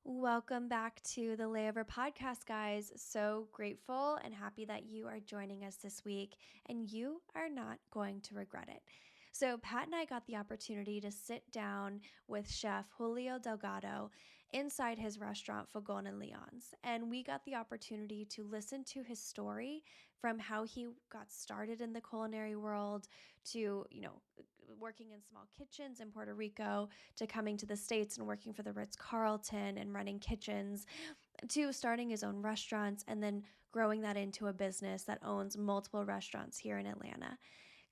Welcome back to the Layover podcast, guys. So grateful and happy that you are joining us this week, and you are not going to regret it. So, Pat and I got the opportunity to sit down with Chef Julio Delgado inside his restaurant, Fogon and Leon's, and we got the opportunity to listen to his story from how he got started in the culinary world to, working in small kitchens in Puerto Rico, to coming to the States and working for the Ritz-Carlton and running kitchens, to starting his own restaurants and then growing that into a business that owns multiple restaurants here in Atlanta.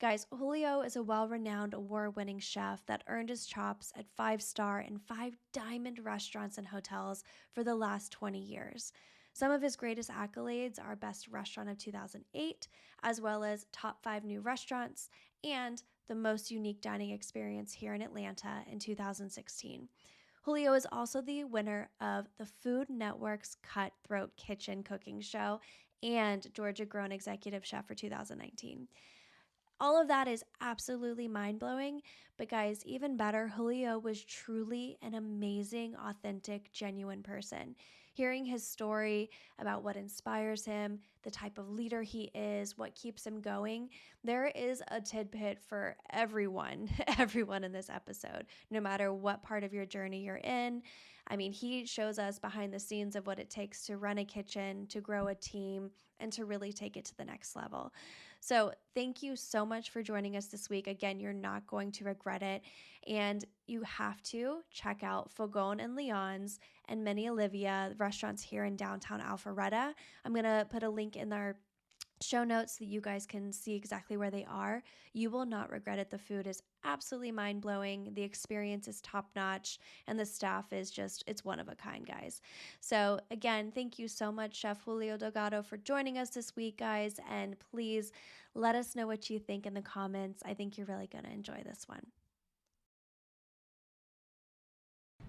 Guys, Julio is a well-renowned award-winning chef that earned his chops at 5-star and 5-diamond restaurants and hotels for the last 20 years. Some of his greatest accolades are Best Restaurant of 2008, as well as Top 5 New Restaurants, and the Most Unique Dining Experience here in Atlanta in 2016. Julio is also the winner of the Food Network's Cutthroat Kitchen Cooking Show and Georgia Grown Executive Chef for 2019. All of that is absolutely mind-blowing, but guys, even better, Julio was truly an amazing, authentic, genuine person. Hearing his story about what inspires him, the type of leader he is, what keeps him going, there is a tidbit for everyone in this episode, no matter what part of your journey you're in. I mean, he shows us behind the scenes of what it takes to run a kitchen, to grow a team, and to really take it to the next level. So thank you so much for joining us this week. Again, you're not going to regret it. And you have to check out Fogon and Leon's and Mini Olivia restaurants here in downtown Alpharetta. I'm going to put a link in our show notes so that you guys can see exactly where they are. You will not regret it. The food is absolutely mind-blowing. The experience is top-notch, and the staff is just, it's one of a kind, guys. So again, thank you so much, Chef Julio Delgado, for joining us this week, guys, and please let us know what you think in the comments. I think you're really going to enjoy this one.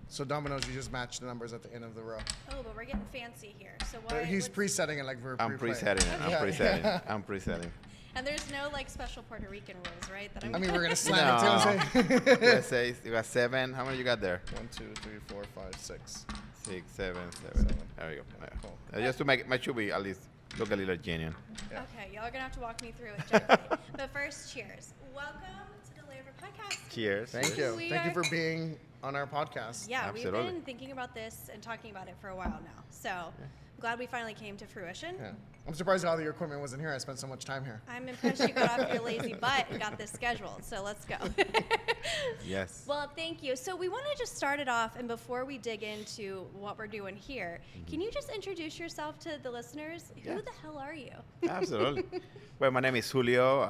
So Domino's, you just match the numbers at the end of the row. Oh, but we're getting fancy here. So He's presetting it like we're I'm pre-playing. presetting it. I'm presetting. And there's no like special Puerto Rican rules, right? That I mean, we're gonna slam it. See what I'm saying? Let's say you got 7. How many you got there? 1, 2, 3, 4, 5, 6. 6, 7. There we go. Cool. Just to make sure we at least look a little genuine. Yeah. Okay, y'all are gonna have to walk me through it gently. But first, cheers. Welcome to the Layover podcast. Cheers. Thank you. We Thank you are- for being on our podcast. Yeah, Absolutely. we've been thinking about this and talking about it for a while now. So I'm glad we finally came to fruition. Yeah. I'm surprised all of your equipment wasn't here. I spent so much time here. I'm impressed you got off your lazy butt and got this scheduled. So let's go. Yes. Well, thank you. So we want to just start it off, and before we dig into what we're doing here, can you just introduce yourself to the listeners? Who the hell are you? Absolutely. Well, my name is Julio.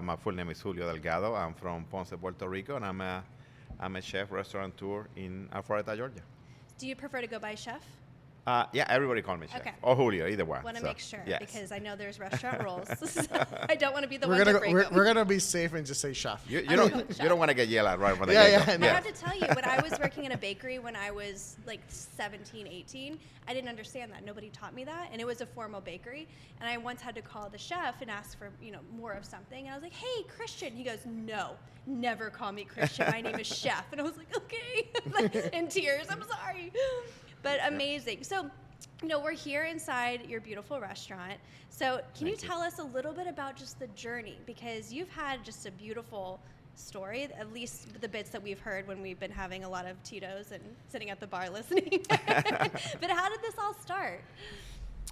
My full name is Julio Delgado. I'm from Ponce, Puerto Rico, and I'm a chef restaurateur in Alpharetta, Georgia. Do you prefer to go by chef? Yeah, everybody call me chef. Okay. Or Julio, either one. Want to So, make sure yes. because I know there's restaurant rules. So I don't want to be the We're one to gonna break we're, them. we're gonna be safe and just say chef. You don't want to get yelled at right from the Yeah, get-go. yeah, I no. have to tell you, when I was working in a bakery when I was like 17, 18, I didn't understand that. Nobody taught me that. And it was a formal bakery. And I once had to call the chef and ask for, more of something. And I was like, hey, Christian. He goes, no, never call me Christian. My name is Chef. And I was like, okay. Like, in tears. I'm sorry. But amazing. So, we're here inside your beautiful restaurant. So can you tell us a little bit about just the journey? Because you've had just a beautiful story, at least the bits that we've heard when we've been having a lot of Tito's and sitting at the bar listening. But how did this all start?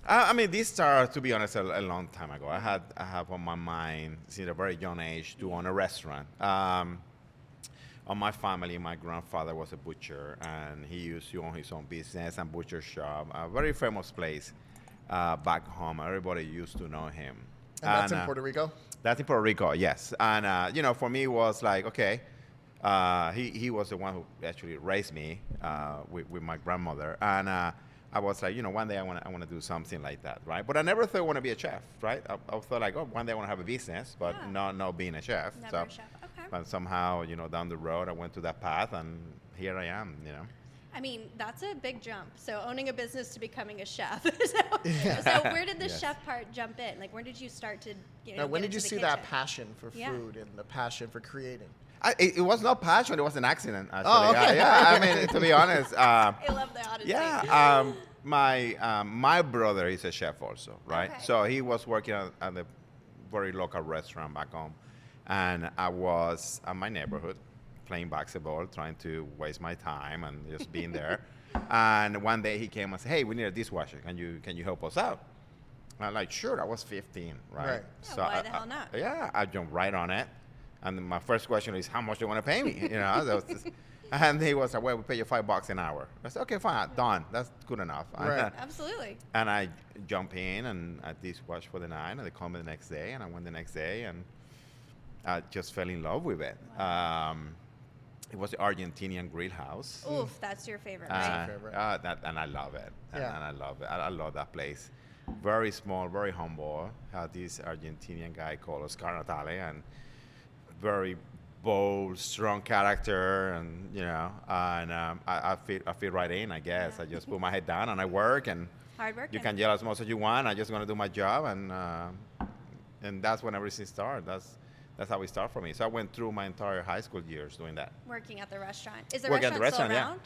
I mean, this started, to be honest, a long time ago. I have on my mind since a very young age to own a restaurant. On my family, my grandfather was a butcher, and he used to own his own business and butcher shop. A very famous place back home. Everybody used to know him. And that's in Puerto Rico? That's in Puerto Rico, yes. And, for me, it was like, okay, he was the one who actually raised me with my grandmother. And I was like, one day I want to do something like that, right? But I never thought I want to be a chef, right? I thought like, one day I want to have a business, but not being a chef. Never so, a chef. Okay. But somehow, down the road, I went to that path, and here I am, I mean, that's a big jump. So owning a business to becoming a chef. So where did the chef part jump in? Like, where did you start to, Now, when get did you into see the that kitchen? passion for Yeah. food and the passion for creating? It was not passion. It was an accident, actually. Oh, okay. Yeah, I mean, to be honest. I love the honesty. Yeah. My brother is a chef also, right? Okay. So he was working at a very local restaurant back home. And I was at my neighborhood playing basketball, trying to waste my time and just being there. And one day he came and said, "Hey, we need a dishwasher. Can you help us out?" And I'm like, "Sure." I was 15, right? Right. Yeah, why the hell not? Yeah, I jumped right on it. And then my first question is, "How much do you want to pay me?" And he was like, "Well, we pay you $5 an hour." I said, "Okay, fine, done. That's good enough." Right. Absolutely. And I jump in and I dishwash for the night, and they call me the next day, and I went the next day, and I just fell in love with it. Wow. It was the Argentinian grill house. Oof, that's your favorite, right? your favorite. And I love it. Yeah. And I love it. I love that place. Very small, very humble. Had this Argentinian guy called Oscar Natale, and very bold, strong character, and I fit right in. I guess I just put my head down and I work, and Hard work. you can yell as much as you want. I just want to do my job, and that's when everything started. That's how it started for me. So I went through my entire high school years doing that. Working at the restaurant. Is the Working at restaurant the still restaurant,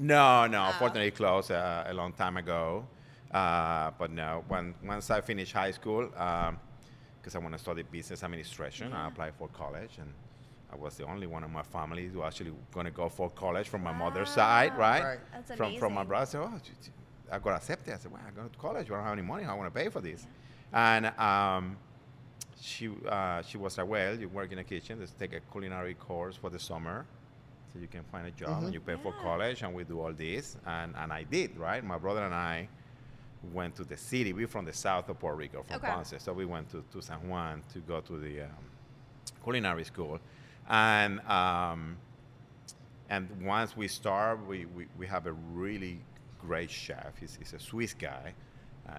around? No. Oh. Unfortunately, it closed a long time ago. But no, once I finished high school, because I want to study business administration, I applied for college, and I was the only one in my family who actually going to go for college from my mother's side, right? Right. That's From my amazing. brother. I said, "Oh, I got accepted." I said, "Well, I go to college. I don't have any money. How I want to pay for this?" And she was like, "Well, you work in a kitchen. Let's take a culinary course for the summer, so you can find a job and you pay for college, and we do all this." And I did, right? My brother and I went to the city. We're from the south of Puerto Rico, from Ponce. So we went to San Juan to go to the culinary school. And once we start, we have a really great chef. He's a Swiss guy.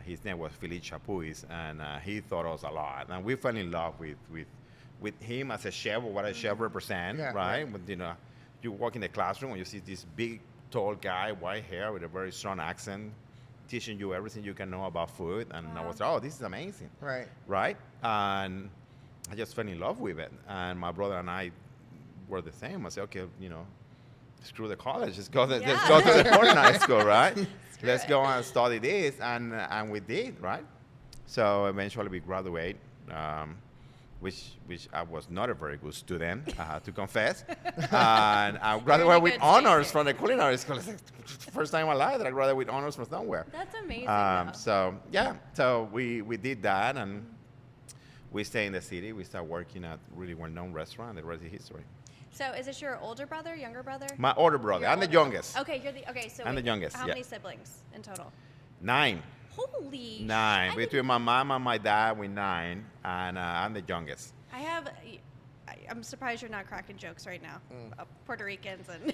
His name was Philippe Chapuis, and he taught us a lot. And we fell in love with him as a chef, or what a chef represents, Yeah, right? But, you walk in the classroom and you see this big, tall guy, white hair with a very strong accent, teaching you everything you can know about food. And I was like, "Oh, this is amazing." Right. Right? And I just fell in love with it. And my brother and I were the same. I said, "Okay, screw the college. Let's go to the culinary school, right? Let's go and study this." And we did, right? So eventually we graduate, which I was not a very good student, I have to confess. And I graduated with good honors student. from the culinary school. It's like the first time in my life that I graduated with honors from somewhere. That's amazing. though. So we did that, and we stay in the city. We start working at really well-known restaurant. The rest is history. So is this your older brother, younger brother? My older brother. Your I'm the older- youngest. Okay, so I'm the wait, youngest, How yeah. many siblings in total? 9. Holy 9. shit. Between my mom and my dad, we're 9, and I'm the youngest. I'm surprised you're not cracking jokes right now. Puerto Ricans and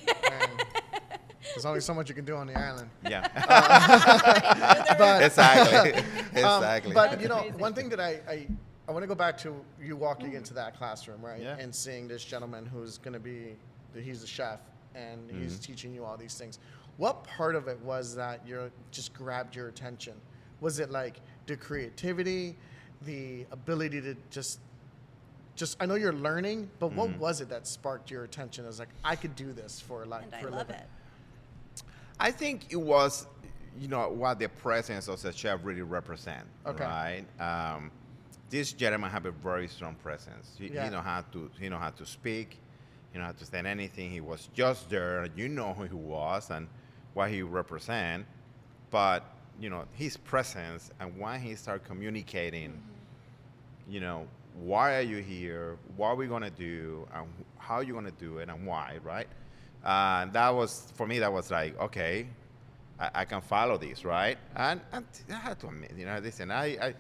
There's only so much you can do on the island. Yeah. But Exactly. Exactly. But That's you know, amazing. one thing that I want to go back to you walking into that classroom, right? Yeah. And seeing this gentleman who's going to be, he's a chef and he's teaching you all these things. What part of it was that just grabbed your attention? Was it like the creativity, the ability to just I know you're learning, but what was it that sparked your attention? It was like, I could do this for and I for a love living. it. I think it was, what the presence of the chef really represent, Okay. right? This gentleman have a very strong presence. He Yeah. know how to speak. He know how to stand anything. He was just there. You know who he was and what he represent. But, his presence and when he started communicating, why are you here? What are we going to do? And how are you going to do it and why, right? That was, for me, that was like, okay, I can follow this, right? And I had to admit, listen, I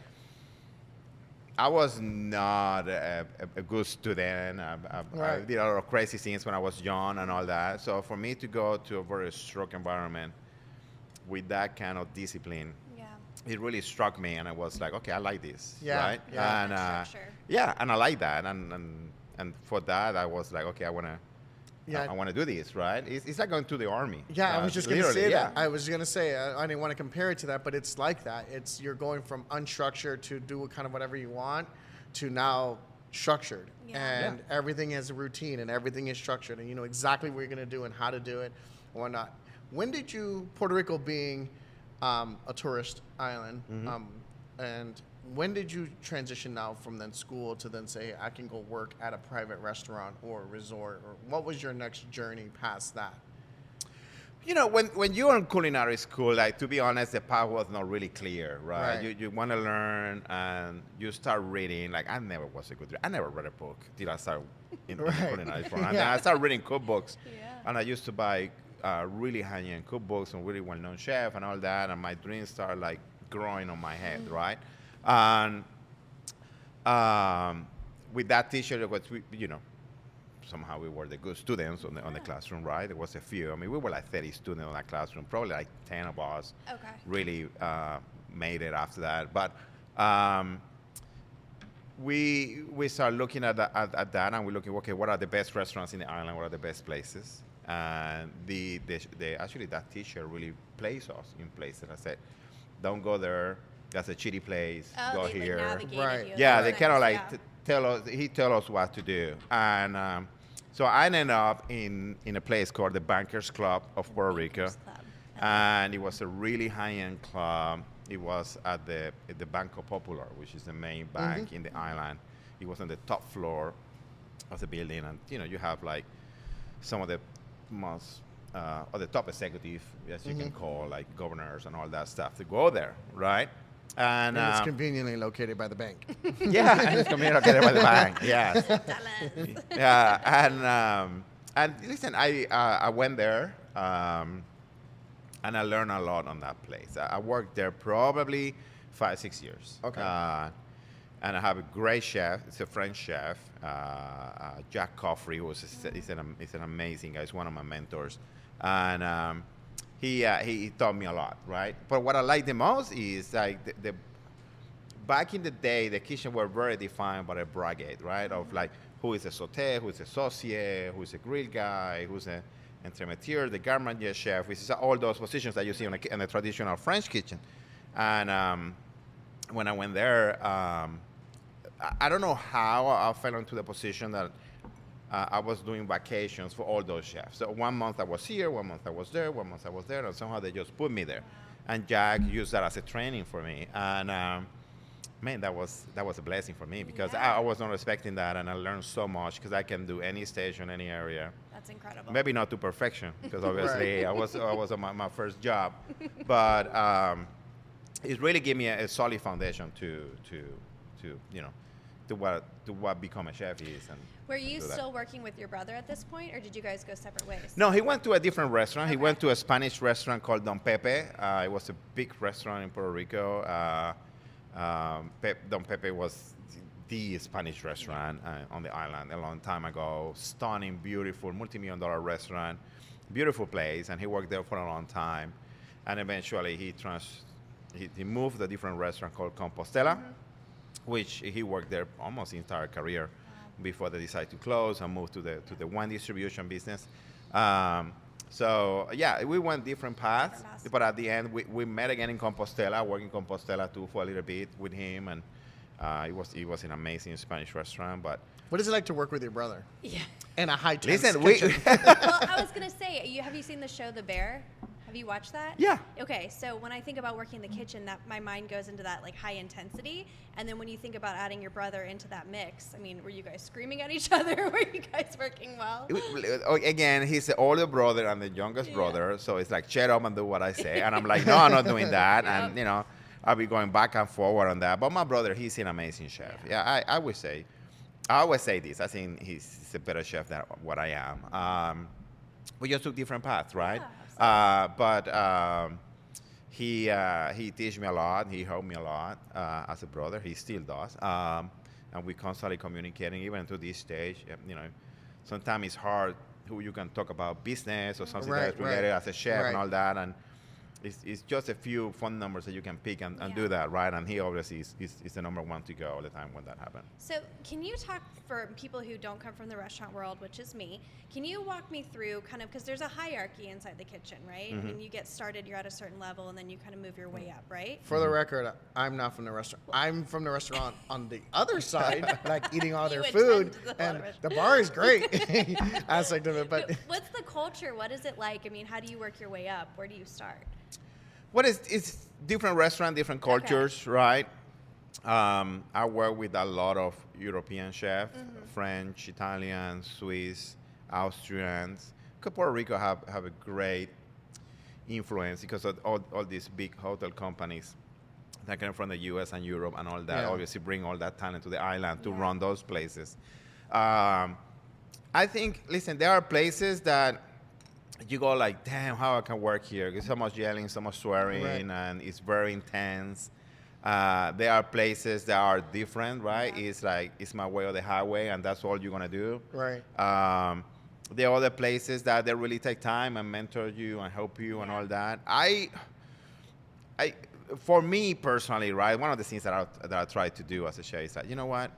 was not a good student. I Right. did a lot of crazy things when I was young and all that. So for me to go to a very strict environment with that kind of discipline, Yeah. it really struck me, and I was like, okay, I like this, Yeah, right? yeah. And That structure. yeah, and I like that, and for that, I was like, okay, I wanna do this, right? It's like going to the army. Yeah, I was just going to literally, say yeah. that. I was going to say, I didn't want to compare it to that, but it's like that. You're going from unstructured to do kind of whatever you want to now structured, Yeah. and everything has a routine, and everything is structured, and you know exactly what you're going to do and how to do it or not. When did you, Puerto Rico being a tourist island, and when did you transition now from then school to then say I can go work at a private restaurant or a resort, or what was your next journey past that? You know, when you're in culinary school, like, to be honest, the path was not really clear, right? Right. You want to learn, and you start reading. Like, I never was a good reader. I never read a book till I started in Right. culinary school. And then Yeah. I started reading cookbooks, Yeah. and I used to buy really high-end cookbooks and really well-known chef and all that, and my dreams started, like, growing on my head, right? And with that teacher, it was, you know, somehow we were the good students on the classroom, right? There was a few. I mean, we were like 30 students in that classroom. Probably like 10 of us Okay. really made it after that. But we started looking at that, and we're looking, okay, what are the best restaurants in the island? What are the best places? And actually that teacher really placed us in places. I said, don't go there. That's a shitty place. Oh, Go they here. like navigated Right. you. Yeah, That's they kind of nice, like yeah. tell us. He tell us what to do, and so I ended up in a place called the Bankers Club of Puerto Rico, Bankers Club. Okay. and it was a really high-end club. It was at the Banco Popular, which is the main bank in the island. It was on the top floor of the building, and you know you have like some of the most or the top executive, as you can call, like governors and all that stuff, to go there, right? And And it's conveniently located by the bank. yeah, and it's communicated by the bank. Yes. Tell us. Yeah, and listen, I went there, and I learned a lot on that place. I worked there probably 5-6 years. Okay. And I have a great chef. It's a French chef, Jack Coffrey, he's an amazing guy. He's one of my mentors, and he taught me a lot, right? But what I like the most is like the back in the day, the kitchen were very defined by a brigade, right? Of like who is a sauté, who is a saucier, who is a grill guy, who's a entremetier, the garde chef, which is all those positions that you see in a traditional French kitchen. And when I went there, I don't know how I fell into the position that I was doing vacations for all those chefs. So 1 month I was here, 1 month I was there, 1 month I was there, and somehow they just put me there. And Jack used that as a training for me. And man, that was a blessing for me because Yeah. I was not expecting that, and I learned so much because I can do any station, any area. That's incredible. Maybe not to perfection because obviously I was on my first job, but it really gave me a solid foundation to you know to what become a chef is. And Were you do that. still working with your brother at this point, or did you guys go separate ways? No, he went to a different restaurant. He Okay. went to a Spanish restaurant called Don Pepe. It was a big restaurant in Puerto Rico. Don Pepe was the Spanish restaurant on the island a long time ago. Stunning, beautiful, multi-million-dollar restaurant, beautiful place, and he worked there for a long time. And eventually he moved to a different restaurant called Compostela, which he worked there almost his entire career before they decided to close and move to the wine distribution business. So yeah, we went different paths, but at the end we met again in Compostela, working in Compostela too for a little bit with him, and it was an amazing Spanish restaurant. But What is it like to work with your brother Yeah. in a high listen, kitchen? Well, I was gonna say, have you seen the show The Bear? Have you watched that? Yeah. Okay, so when I think about working in the kitchen, that my mind goes into that like high intensity, and then when you think about adding your brother into that mix, I mean, were you guys screaming at each other? Were you guys working well? Again, he's the older brother and the youngest brother, so it's like shut up and do what I say, and I'm like, no, I'm not doing that, and you know, I'll be going back and forward on that. But my brother, he's an amazing chef. Yeah, I would say, I always say this. I think he's a better chef than what I am. We just took different paths, right? But he teach me a lot. He helped me a lot as a brother. He still does. And we constantly communicating even to this stage. You know, sometimes it's hard who you can talk about business or something that's related as a chef and all that. it's just a few phone numbers that you can pick and do that, right? And he obviously is the number one to go all the time when that happens. So can you talk, for people who don't come from the restaurant world, which is me, can you walk me through kind of, because there's a hierarchy inside the kitchen, right? I mean, you get started, you're at a certain level, and then you kind of move your way up, right? For the record, I'm not from the restaurant. I'm from the restaurant on the other side, like eating all their food, and the bar is great aspect of it. But what's the culture? What is it like? I mean, how do you work your way up? Where do you start? Well, it's different restaurant, different cultures, right? I work with a lot of European chefs, French, Italian, Swiss, Austrians. Puerto Rico have a great influence because of all these big hotel companies that come from the U.S. and Europe and all that. Obviously, bring all that talent to the island to run those places. I think, listen, there are places that you go like, damn, how I can work here? There's so much yelling, so much swearing, and it's very intense. There are places that are different, right? It's like, it's my way or the highway, and that's all you're gonna do. Right. There are other places that they really take time and mentor you and help you and all that. For me personally, right, one of the things that I try to do as a chef is that, you know what?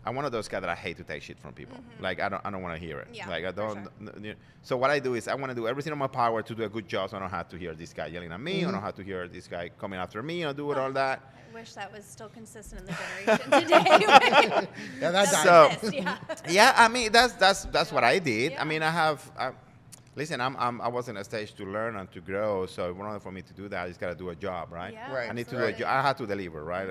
I'm one of those guys that I hate to take shit from people. Like, I don't want to hear it. Yeah, like, I don't. Sure. So what I do is I want to do everything in my power to do a good job, so I don't have to hear this guy yelling at me. I don't have to hear this guy coming after me. Do it all that. I wish that was still consistent in the generation today. Yeah, I mean that's what I did. Yeah. I mean, listen, I was in a stage to learn and to grow. So in order for me to do that, I just gotta do a job, right? Yeah, Right. I need to do a job. I have to deliver, right?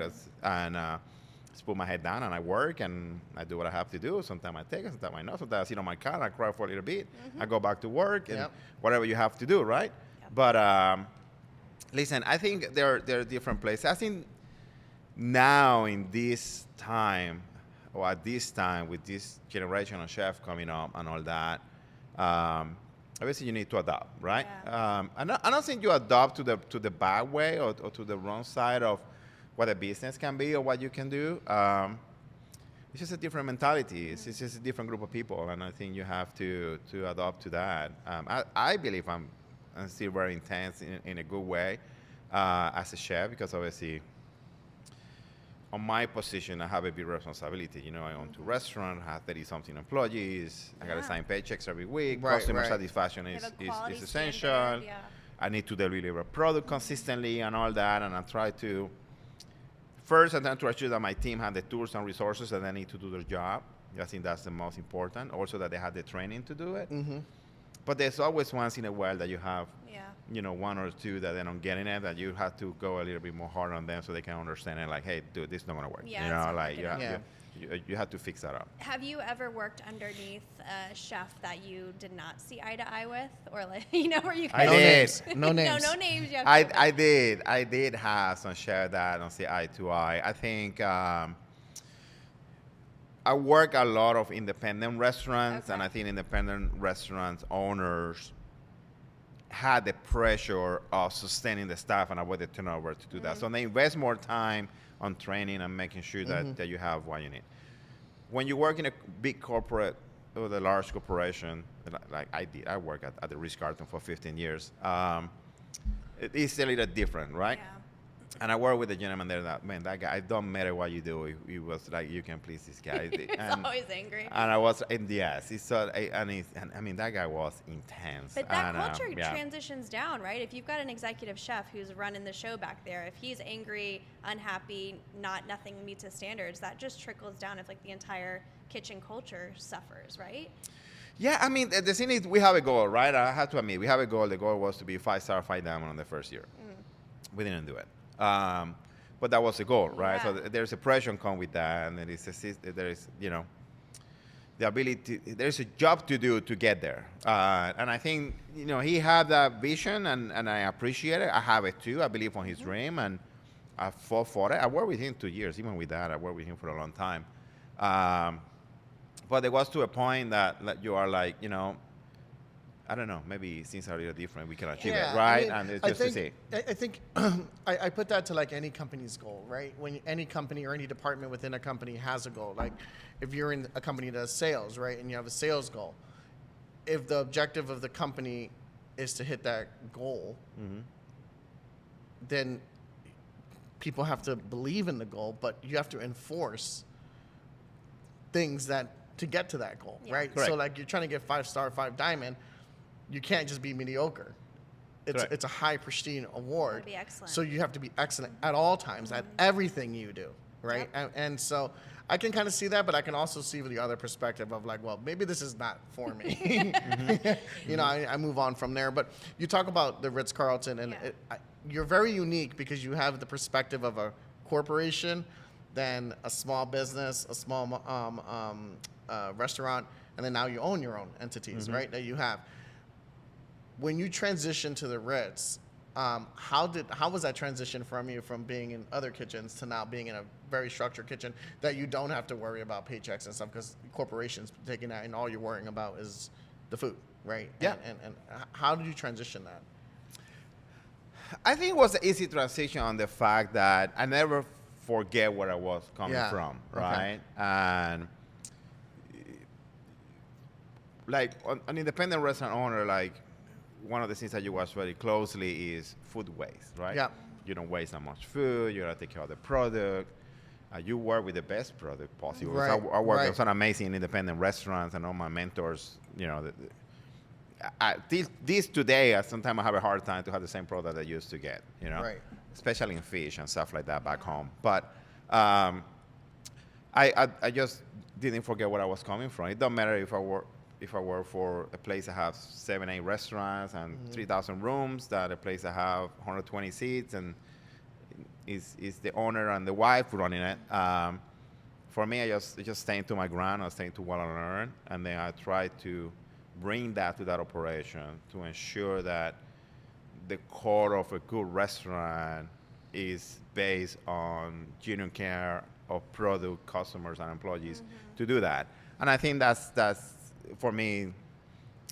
Just put my head down and I work and I do what I have to do. Sometimes I take it, sometimes I not. Sometimes I sit on my car and I cry for a little bit. I go back to work and whatever you have to do, right? But listen, I think there are different places. I think now in this time, or at this time with this generation of chef coming up and all that, obviously you need to adapt, right? Yeah. I don't think you adapt to the bad way or to the wrong side of what a business can be or what you can do. It's just a different mentality. It's just a different group of people, and I think you have to adapt to that. I believe I'm still very intense in a good way as a chef, because obviously on my position I have a big responsibility. You know, I own 2 restaurants, I have 30-something employees. I got to sign paychecks every week. Right, Customer right. satisfaction You is have a quality essential. standard, I need to deliver a product consistently and all that, and I try to first, I try to ensure that my team have the tools and resources that they need to do their job. I think that's the most important. Also, that they have the training to do it. But there's always once in a while that you have, you know, 1 or 2 that they're not getting it, that you have to go a little bit more hard on them so they can understand it. Like, hey, dude, this is not gonna work. Yeah, you know, like you have to fix that up. Have you ever worked underneath a chef that you did not see eye to eye with, or like, you know, where you I guys did. No names. no names. You have to I did have some chefs that don't see eye to eye. I think I work a lot of independent restaurants, and I think independent restaurants owners had the pressure of sustaining the staff and avoid the turnover to do that. So they invest more time on training and making sure that you have what you need. When you work in a big corporate or the large corporation, like I did, I worked at the Ritz-Carlton for 15 years. It's a little different, right? Yeah. And I worked with a gentleman there that guy, it don't matter what you do. He was like, you can please this guy. He's always angry. And I was, and yes, and I mean, that guy was intense. But that and, culture transitions down, right? If you've got an executive chef who's running the show back there, if he's angry, unhappy, nothing meets his standards, that just trickles down if like the entire kitchen culture suffers, right? Yeah, I mean, the thing is, we have a goal, right? I have to admit, we have a goal. The goal was to be 5-star, 5 diamond on the first year. We didn't do it. But that was the goal, right? Yeah. So there's a pressure come with that, and there is, you know, the ability. There's a job to do to get there, and I think, you know, he had that vision, and I appreciate it. I have it too. I believe on his dream, and I fought for it. I worked with him 2 years. Even with that, I worked with him for a long time. But it was to a point that you are like, you know, I don't know, maybe things are a little different. We can achieve it, right? I mean, and it's just to see. I think I put that to like any company's goal, right? When any company or any department within a company has a goal, like if you're in a company that does sales, right, and you have a sales goal, if the objective of the company is to hit that goal, then people have to believe in the goal, but you have to enforce things that to get to that goal, right? Correct. So like you're trying to get 5-star, 5 diamond, you can't just be mediocre. It's a high pristine award. Gotta be excellent. So you have to be excellent at all times, at everything you do, right? Yep. And so I can kind of see that, but I can also see the other perspective of like, well, maybe this is not for me. You know, I move on from there. But you talk about the Ritz-Carlton, and you're very unique because you have the perspective of a corporation, then a small business, a small restaurant, and then now you own your own entities, right? That you have. When you transitioned to the Ritz, how was that transition from being in other kitchens to now being in a very structured kitchen that you don't have to worry about paychecks and stuff because corporations taking that and all you're worrying about is the food, right? Yeah. And how did you transition that? I think it was an easy transition on the fact that I never forget where I was coming from, right? And like an independent restaurant owner, like one of the things that you watch very closely is food waste, right? Yeah. You don't waste that much food. You gotta take care of the product. You work with the best product possible. Right. So I work Right. at some amazing independent restaurants, and all my mentors, you know, these today, sometimes I have a hard time to have the same product I used to get, you know, Right. especially in fish and stuff like that back home. But I just didn't forget where I was coming from. It don't matter if I work for a place that has 7-8 restaurants and 3,000 rooms, that a place that have 120 seats and is the owner and the wife running it. For me, I just staying to my ground, I staying to what I learned, and then I try to bring that to that operation to ensure that the core of a good restaurant is based on genuine care of product, customers, and employees to do that. And I think that's for me,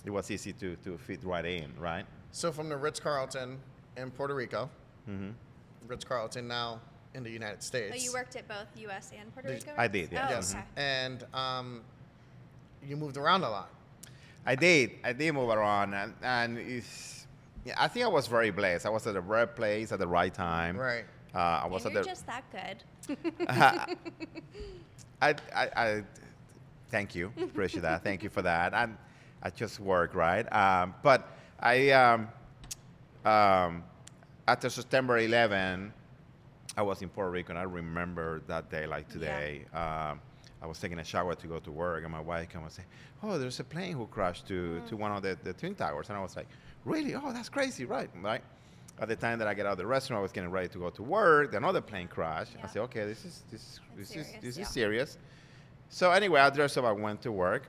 it was easy to fit right in, right? So from the Ritz-Carlton in Puerto Rico, Ritz-Carlton now in the United States. Oh, you worked at both U.S. and Puerto Rico? I did, yeah. Oh, Yes. okay. And you moved around a lot. I did move around, and I think I was very blessed. I was at the right place at the right time. Right. I was And at you're the. just that good. I thank you, appreciate that. Thank you for that. And I just work right, but after September 11, I was in Puerto Rico, and I remember that day like today. I was taking a shower to go to work, and my wife came and said, "Oh, there's a plane who crashed to one of the Twin Towers." And I was like, "Really? Oh, that's crazy, right?" At the time that I get out of the restaurant, I was getting ready to go to work. Another plane crashed. I said, "Okay, this is serious." So anyway, I dressed up. I went to work.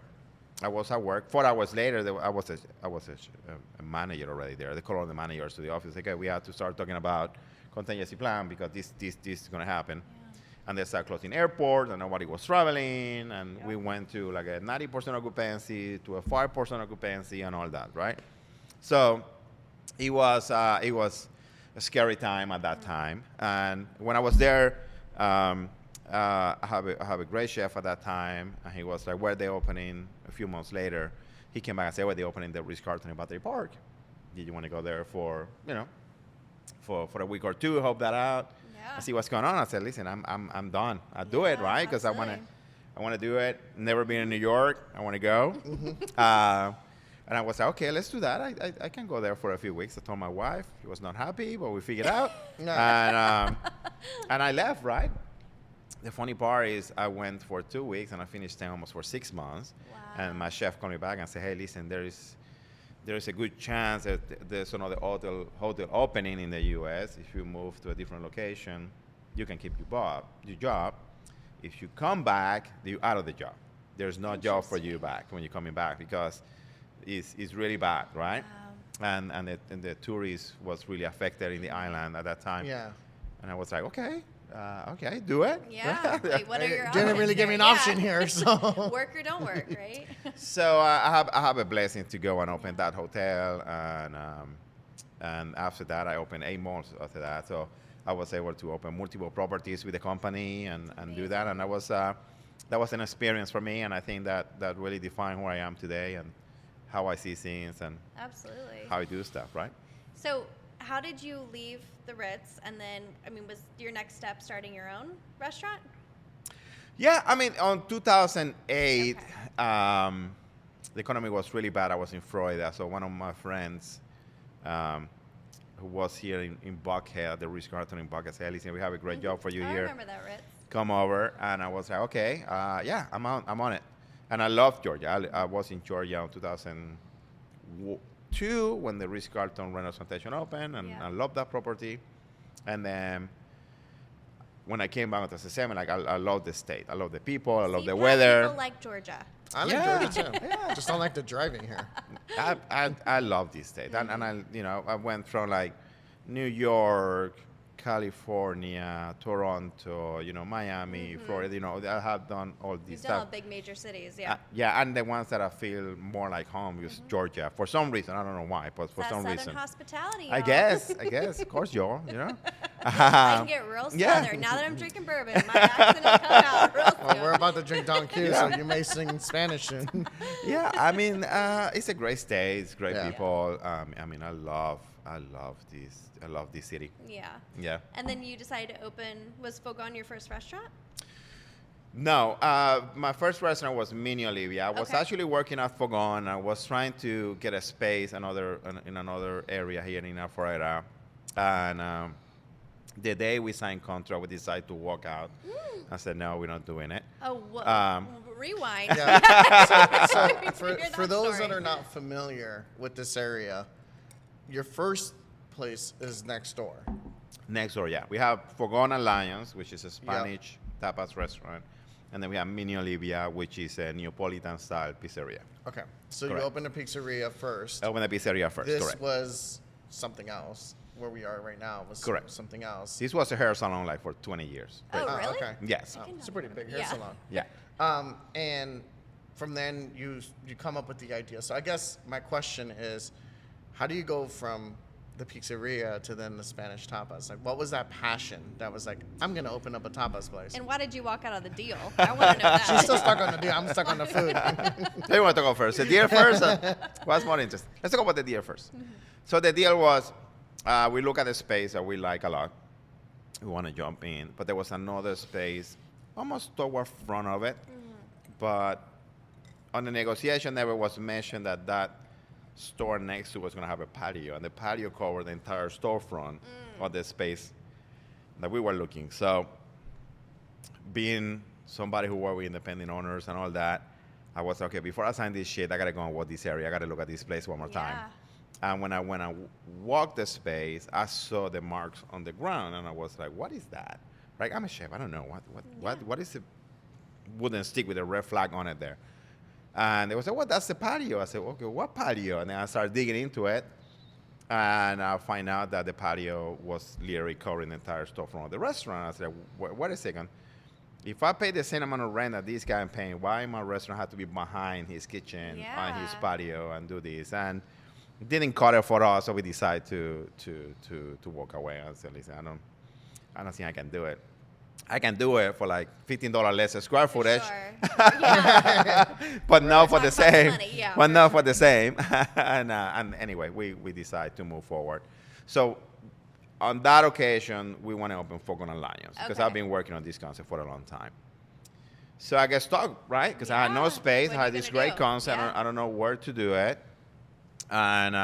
I was at work. 4 hours later, I was a manager already there. They called the managers to the office. Okay, we have to start talking about contingency plan because this is going to happen. And they started closing airports, and nobody was traveling. And we went to like a 90% occupancy to a 5% occupancy and all that, right? So it was a scary time at that time. And when I was there, I have a great chef at that time, and he was like, "Where are they opening?" A few months later, he came back and said, "Well, they opening the Ritz-Carlton in Battery Park. Did you want to go there for a week or two, help that out, and see what's going on?" I said, "Listen, I'm done. I'll do it, right? Because I want to do it. Never been in New York. I want to go." And I was like, "Okay, let's do that. I can go there for a few weeks." I told my wife. She was not happy, but we figured out. And I left, right? The funny part is I went for 2 weeks, and I finished staying almost for 6 months. Wow. And my chef called me back and said, "Hey, listen, there is a good chance that there's another hotel opening in the U.S. If you move to a different location, you can keep your job. If you come back, you're out of the job. There's no job for you back when you're coming back because it's really bad, right?" Wow. And the tourist was really affected in the island at that time. Yeah. And I was like, okay, do it. Yeah. Like, what are your Didn't options really give me an here? option here, so. Work or don't work, right? So I have a blessing to go and open that hotel, and after that I opened 8 months after that. So I was able to open multiple properties with the company and do that, and that was an experience for me, and I think that really defined who I am today and how I see things and Absolutely. how I do stuff, right? So how did you leave the Ritz? And then, I mean, was your next step starting your own restaurant? Yeah, I mean, on 2008, Okay. the economy was really bad. I was in Florida, so one of my friends who was here in Buckhead, the Ritz-Carlton in Buckhead, said, listen, we have a great job for you I here. remember that Ritz. Come over. And I was like, okay, yeah, I'm on it. And I love Georgia. I was in Georgia in 2002 when the Ritz-Carlton Renaissance Station opened, and Yeah. I loved that property. And then when I came back in 2007, like I love the state. I love the people. I love See, the Pat, weather. People like Georgia. I like Yeah. Georgia too. Yeah, just don't like the driving here. I love this state, and I I went from like New York, California, Toronto, Miami, Florida. I have done all You've these done all stuff. big major cities, yeah. Yeah, and the ones that I feel more like home is Georgia. For some reason, I don't know why, but for That some Southern reason. hospitality, I y'all. guess, of course, y'all. I can get real Yeah. Southern. Now that I'm drinking bourbon, my accent will come out real Well, soon. we're about to drink Don Q, so you may sing Spanish soon. Yeah, I mean, it's a great state. It's great Yeah. people. I mean, I love this. I love this city. Yeah. Yeah. And then you decided to open, was Fogon your first restaurant? No, my first restaurant was Mini Olivia. I was Okay. actually working at Fogon. I was trying to get a space in another area here in Florida. And the day we signed contract, we decided to walk out. I said, no, we're not doing it. Oh, rewind. Yeah. So Let me for, hear for that those story. that are not familiar with this area, your first place is next door. Next door, yeah. We have Fogon Alliance, which is a Spanish tapas restaurant. And then we have Mini Olivia, which is a Neapolitan-style pizzeria. Okay. So Correct. you opened a pizzeria first. I opened the pizzeria first, This correct. was something else. Where we are right now was Correct. something else. This was a hair salon like for 20 years. Oh, Ah, really? okay. Yes. Oh, I it's a pretty big hair Yeah. salon. Yeah. And from then you come up with the idea. So I guess my question is, how do you go from the pizzeria to then the Spanish tapas? Like, what was that passion that was like, I'm gonna open up a tapas place? And why did you walk out of the deal? I want to know that. She's still stuck on the deal. I'm stuck on the food. Who you want to go first? The deal first? What's more interesting? Let's talk about the deal first. So the deal was, we look at the space that we like a lot. We want to jump in. But there was another space almost toward front of it. But on the negotiation, never was mentioned that store next to was going to have a patio. And the patio covered the entire storefront of the space that we were looking. So being somebody who worked with independent owners and all that, I was okay, before I sign this shit, I got to go and walk this area. I got to look at this place one more time. Yeah. And when I walked the space, I saw the marks on the ground, and I was like, "What is that?" Right? I'm a chef. I don't know what is the wooden stick with a red flag on it there. And they was like, "Well, that's the patio." I said, "Okay, what patio?" And then I started digging into it, and I find out that the patio was literally covering the entire storefront of the restaurant. I said, "Wait a second. If I pay the same amount of rent that this guy is paying, why my restaurant have to be behind his kitchen on his Yeah. patio and do this?" And it didn't cut it for us, so we decided to walk away. I said, "Listen, I don't think I can do it. I can do it for like $15 less a square footage, Sure. Yeah. but not for talking the about same. money, yeah, but for not for the same." And anyway, we decided to move forward. So on that occasion, we want to open Fogon Alliance because Okay. I've been working on this concept for a long time. So I get stuck, right? Because I had no Yeah. space. What I are had you this gonna great do? concept. Yeah. I don't know where to do it. And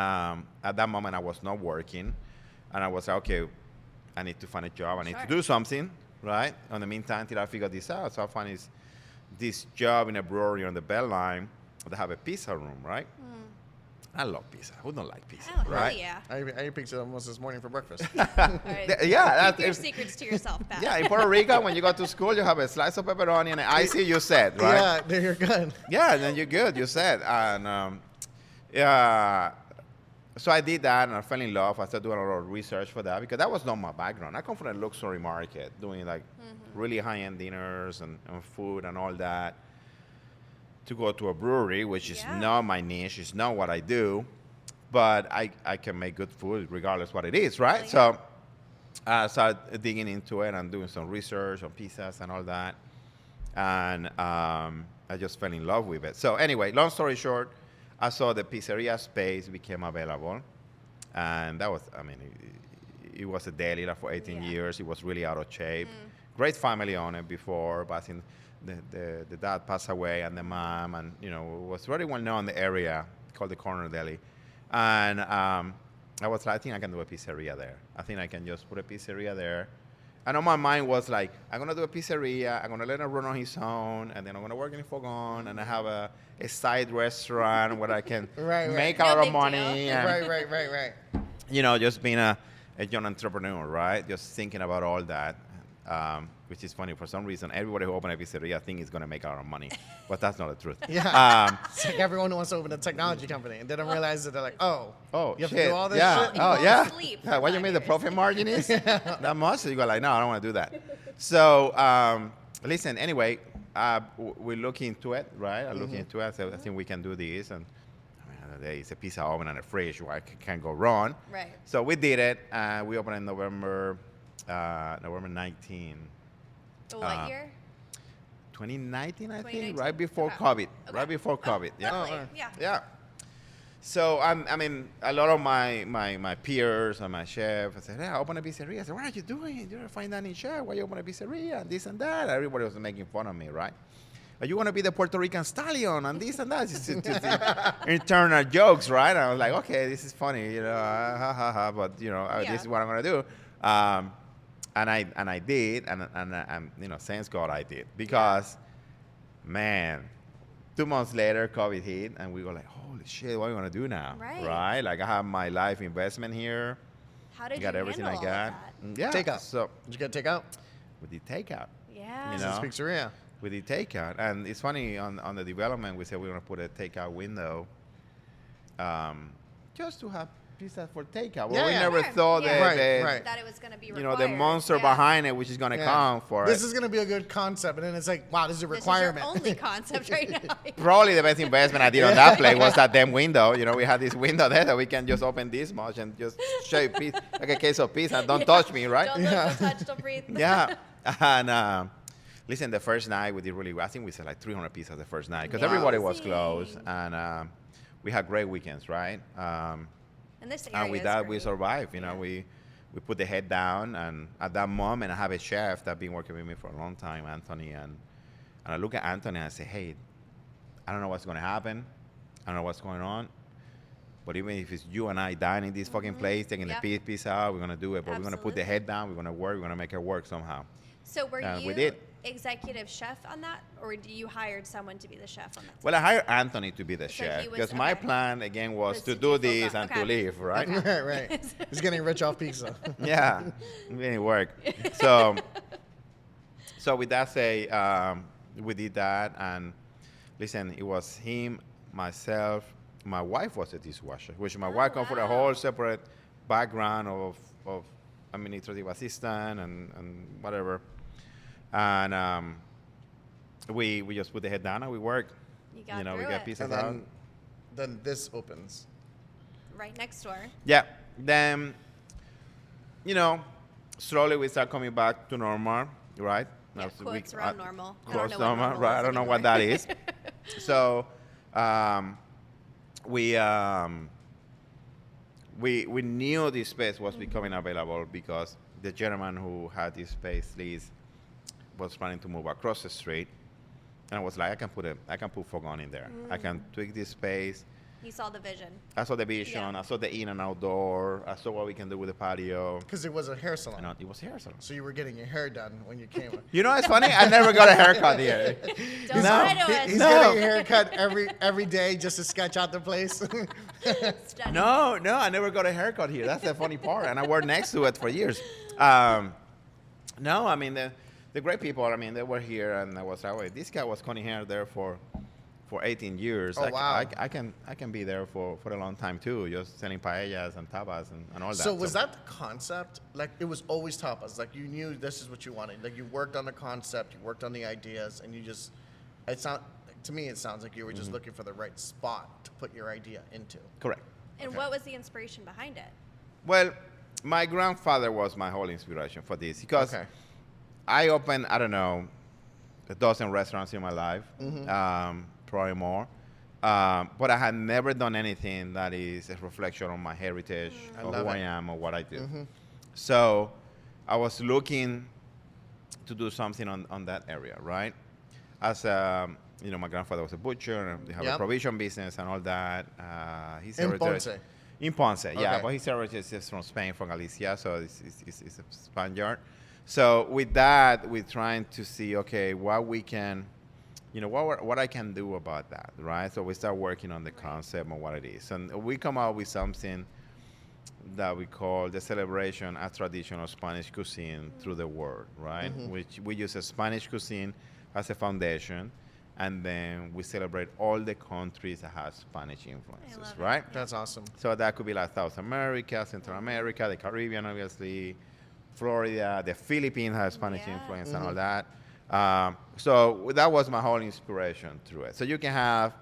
at that moment, I was not working. And I was like, okay, I need to find a job. I need Sure. to do something, right? In the meantime, till I figure this out. So I find this job in a brewery on the Beltline. They have a pizza room, right? I love pizza. Who don't like pizza, Oh, hell right? yeah. I ate pizza almost this morning for breakfast. All right. Yeah, Keep your secrets to yourself, Pat. yeah. In Puerto Rico, when you go to school, you have a slice of pepperoni and an icy. You said, right? Yeah, then you're good. Yeah, and then you're good. You said, and yeah. So I did that, and I fell in love. I started doing a lot of research for that because that was not my background. I come from a luxury market, doing like really high-end dinners and food and all that. To go to a brewery, which is Yeah. not my niche, it's not what I do, but I can make good food regardless what it is, right? Oh, So I started digging into it and doing some research on pizzas and all that, and I just fell in love with it. So anyway, long story short, I saw the pizzeria space became available, And that was, I mean, it was a deli like for 18 Yeah. years. It was really out of shape. Great family on it before, but I think the dad passed away and the mom, and it was very well known in the area called the Corner Deli. And I was like, I think I can do a pizzeria there. I think I can just put a pizzeria there. And on my mind was like, I'm going to do a pizzeria. I'm going to let him run on his own. And then I'm going to work in Fogon. And I have a side restaurant where I can make a lot of money. And, Right. just being a young entrepreneur, right? Just thinking about all that, which is funny. For some reason, everybody who opens a pizzeria thinks it's going to make a lot of money. But that's not the truth. Yeah. It's like everyone who wants to open a technology company and they don't realize that they're like, you have shit. to do all this Yeah. shit? Oh, yeah. Sleep Yeah, what for you mean the 5 years. profit margin is? That much? So you go like, no, I don't want to do that. So, listen, anyway, we look into it, right? I look into it. I said, I think we can do this. And it's a pizza oven and a fridge. Where I can't go wrong. Right. So we did it. We opened in November 19. What year? 2019, I think, 2019. right before Okay. COVID. Okay. Right before COVID. Yeah. Lovely. Yeah. Yeah. So I mean, a lot of my peers and my chef, I said, "Hey, I open a pizzeria." I said, "What are you doing? You're a fine dining chef. Why you open a pizzeria and this and that?" Everybody was making fun of me, right? You want to be the Puerto Rican stallion and this and that. Just internal jokes, right? And I was like, okay, this is funny, ha ha ha. But this is what I'm gonna do. And I did, and thanks God I did, because, man, 2 months later, COVID hit, and we were like, holy shit, what are we gonna do now? Right. Like, I have my life investment here. How did Got you everything I handle all got. of that? Yeah. Takeout. So Did you get takeout? we did takeout. Yeah. You This know? is pizzeria. We did takeout, and it's funny on the development we said we're gonna put a takeout window, just to have pizza for takeout. Well, we Yeah. never Sure. thought Yeah. Right. That it was going to be the required. monster Yeah. behind it, which is gonna come for This it. is going to be a good concept. And then it's like, wow, this is a This requirement. is your only concept right now. Probably the best investment I did on that place was that damn window. We had this window there that we can just open this much and just shave piece, like a case of pizza. Don't touch me, right? Don't look, don't touch, don't breathe. Yeah. And listen, the first night we did really well. I think we sold like 300 pizzas the first night because everybody was closed. And we had great weekends, right? And this area And with is that, we great. survived. Yeah. We put the head down. And at that moment, I have a chef that's been working with me for a long time, Anthony. And I look at Anthony and I say, hey, I don't know what's going to happen. I don't know what's going on. But even if it's you and I dining in this fucking place, taking Yep. the pizza out, we're going to do it. But we're going to put the Absolutely. head down. We're going to work. We're going to make it work somehow. So were And you we did. executive chef on that, or you hired someone to be the chef on that? Well, I hired Anthony to be the So chef he was- because my okay. plan, again, was Was to to do keep this full and time. to Okay. leave, right? right. He's getting rich off pizza. Yeah, it didn't work. So with that say, we did that, and listen, it was him, myself, my wife was a dishwasher, which my wife comes from a wow. whole separate background of administrative assistant and whatever, and we just put the head down and we worked. You got we through got it. pieces And out. then this opens. Right next door. Yeah. Then, slowly we start coming back to normal, right? Yeah, That's the quotes around normal. I don't Quotes know what normal, normal right? is I don't know anymore. what that is. So, we knew this space was becoming available because the gentleman who had this space lease was planning to move across the street, and I was like, I can put Fogon in there. I can tweak this space. You saw the vision. I saw the vision. Yeah. I saw the in and outdoor. I saw what we can do with the patio. Because it was a hair salon. And it was hair salon. So you were getting your hair done when you came. It's funny. I never got a haircut here. Don't No. lie to us. He's No. getting your hair cut every day just to sketch out the place. Stunning. No, I never got a haircut here. That's the funny part. And I worked next to it for years. No, I mean, the great people, I mean, they were here, and I was like, wait, this guy was cutting hair there for 18 years. Oh, wow. I can be there for a long time, too, just selling paellas and tapas and all that. So was that the concept? Like, it was always tapas. Like, you knew this is what you wanted. Like, you worked on the concept, you worked on the ideas, and you just, to me, it sounds like you were just looking for the right spot to put your idea into. Correct. And Okay. what was the inspiration behind it? Well, my grandfather was my whole inspiration for this because Okay. I opened, I don't know, a dozen restaurants in my life, probably more. But I had never done anything that is a reflection on my heritage or who I am or what I do. So I was looking to do something on that area, right? As my grandfather was a butcher, and they have a provision business and all that. He's In Ponce. In Ponce, yeah. Okay. But his heritage is from Spain, from Galicia, so it's a Spaniard. So with that, we're trying to see, okay, what we can, what I can do about that, right? So we start working on the concept and what it is. And we come out with something that we call the celebration as traditional Spanish cuisine through the world, right? Which we use a Spanish cuisine as a foundation, and then we celebrate all the countries that have Spanish influences, right? That's awesome. So that could be like South America, Central America, the Caribbean, obviously, Florida, the Philippines has Spanish influence and all that. So that was my whole inspiration through it. So you can have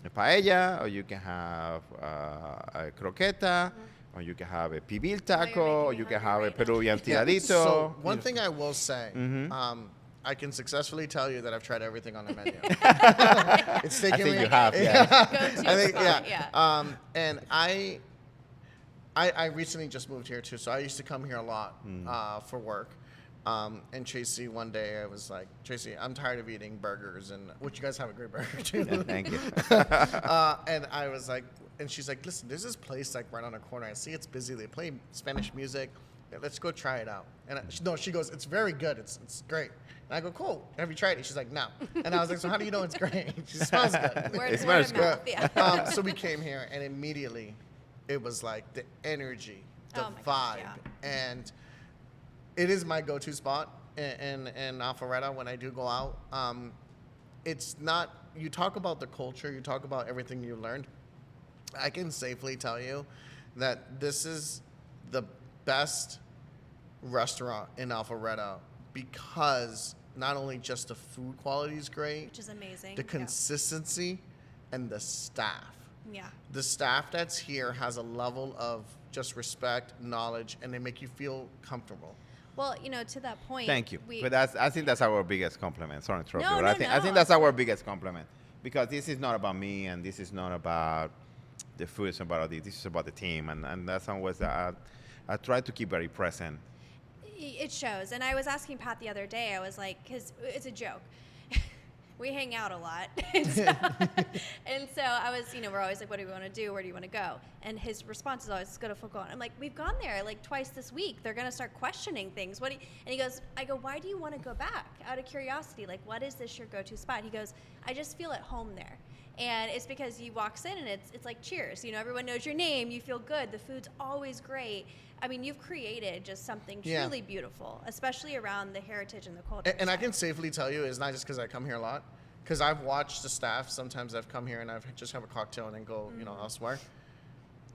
a paella, or you can have a croqueta, or you can have a pibil taco, or you can have a Peruvian tiradito. So one thing I will say, I can successfully tell you that I've tried everything on the menu. It's taken I think me. you have, yes. I think, and I recently just moved here too, so I used to come here a lot for work. And Tracy, one day I was like, Tracy, I'm tired of eating burgers, and which you guys have a great burger too. Yeah, thank you. And I was like, and she's like, listen, there's this place like right on the corner. I see it's busy. They play Spanish music. Yeah, let's go try it out. And she goes, it's very good. It's great. And I go, cool. Have you tried it? She's like, no. And I was like, so how do you know it's great? She smells good. It smells good. Yeah. So we came here, and immediately it was like the energy, the Oh my vibe, gosh, and it is my go-to spot in Alpharetta when I do go out. It's not, you talk about the culture, you talk about everything you learned. I can safely tell you that this is the best restaurant in Alpharetta because not only just the food quality is great, Which is amazing. the consistency and the staff. Yeah. The staff that's here has a level of just respect, knowledge, and they make you feel comfortable. Well, to that point. Thank you. But I think that's our biggest compliment. Sorry to interrupt you. No, But no, I think no. that's our biggest compliment, because this is not about me, and this is not about the food. It's about this is about the team, and that's always that I try to keep very present. It shows. And I was asking Pat the other day, I was like, because it's a joke. We hang out a lot. And so I was, we're always like, what do we want to do? Where do you want to go? And his response is always, let's go to Focal. I'm like, we've gone there like twice this week. They're going to start questioning things. And he goes, I go, why do you want to go back? Out of curiosity, like, what is this your go-to spot? He goes, I just feel at home there. And it's because he walks in and it's like cheers. Everyone knows your name. You feel good. The food's always great. I mean, you've created just something truly beautiful, especially around the heritage and the culture. And I can safely tell you, it's not just because I come here a lot, because I've watched the staff. Sometimes I've come here and I've just have a cocktail and then go, elsewhere.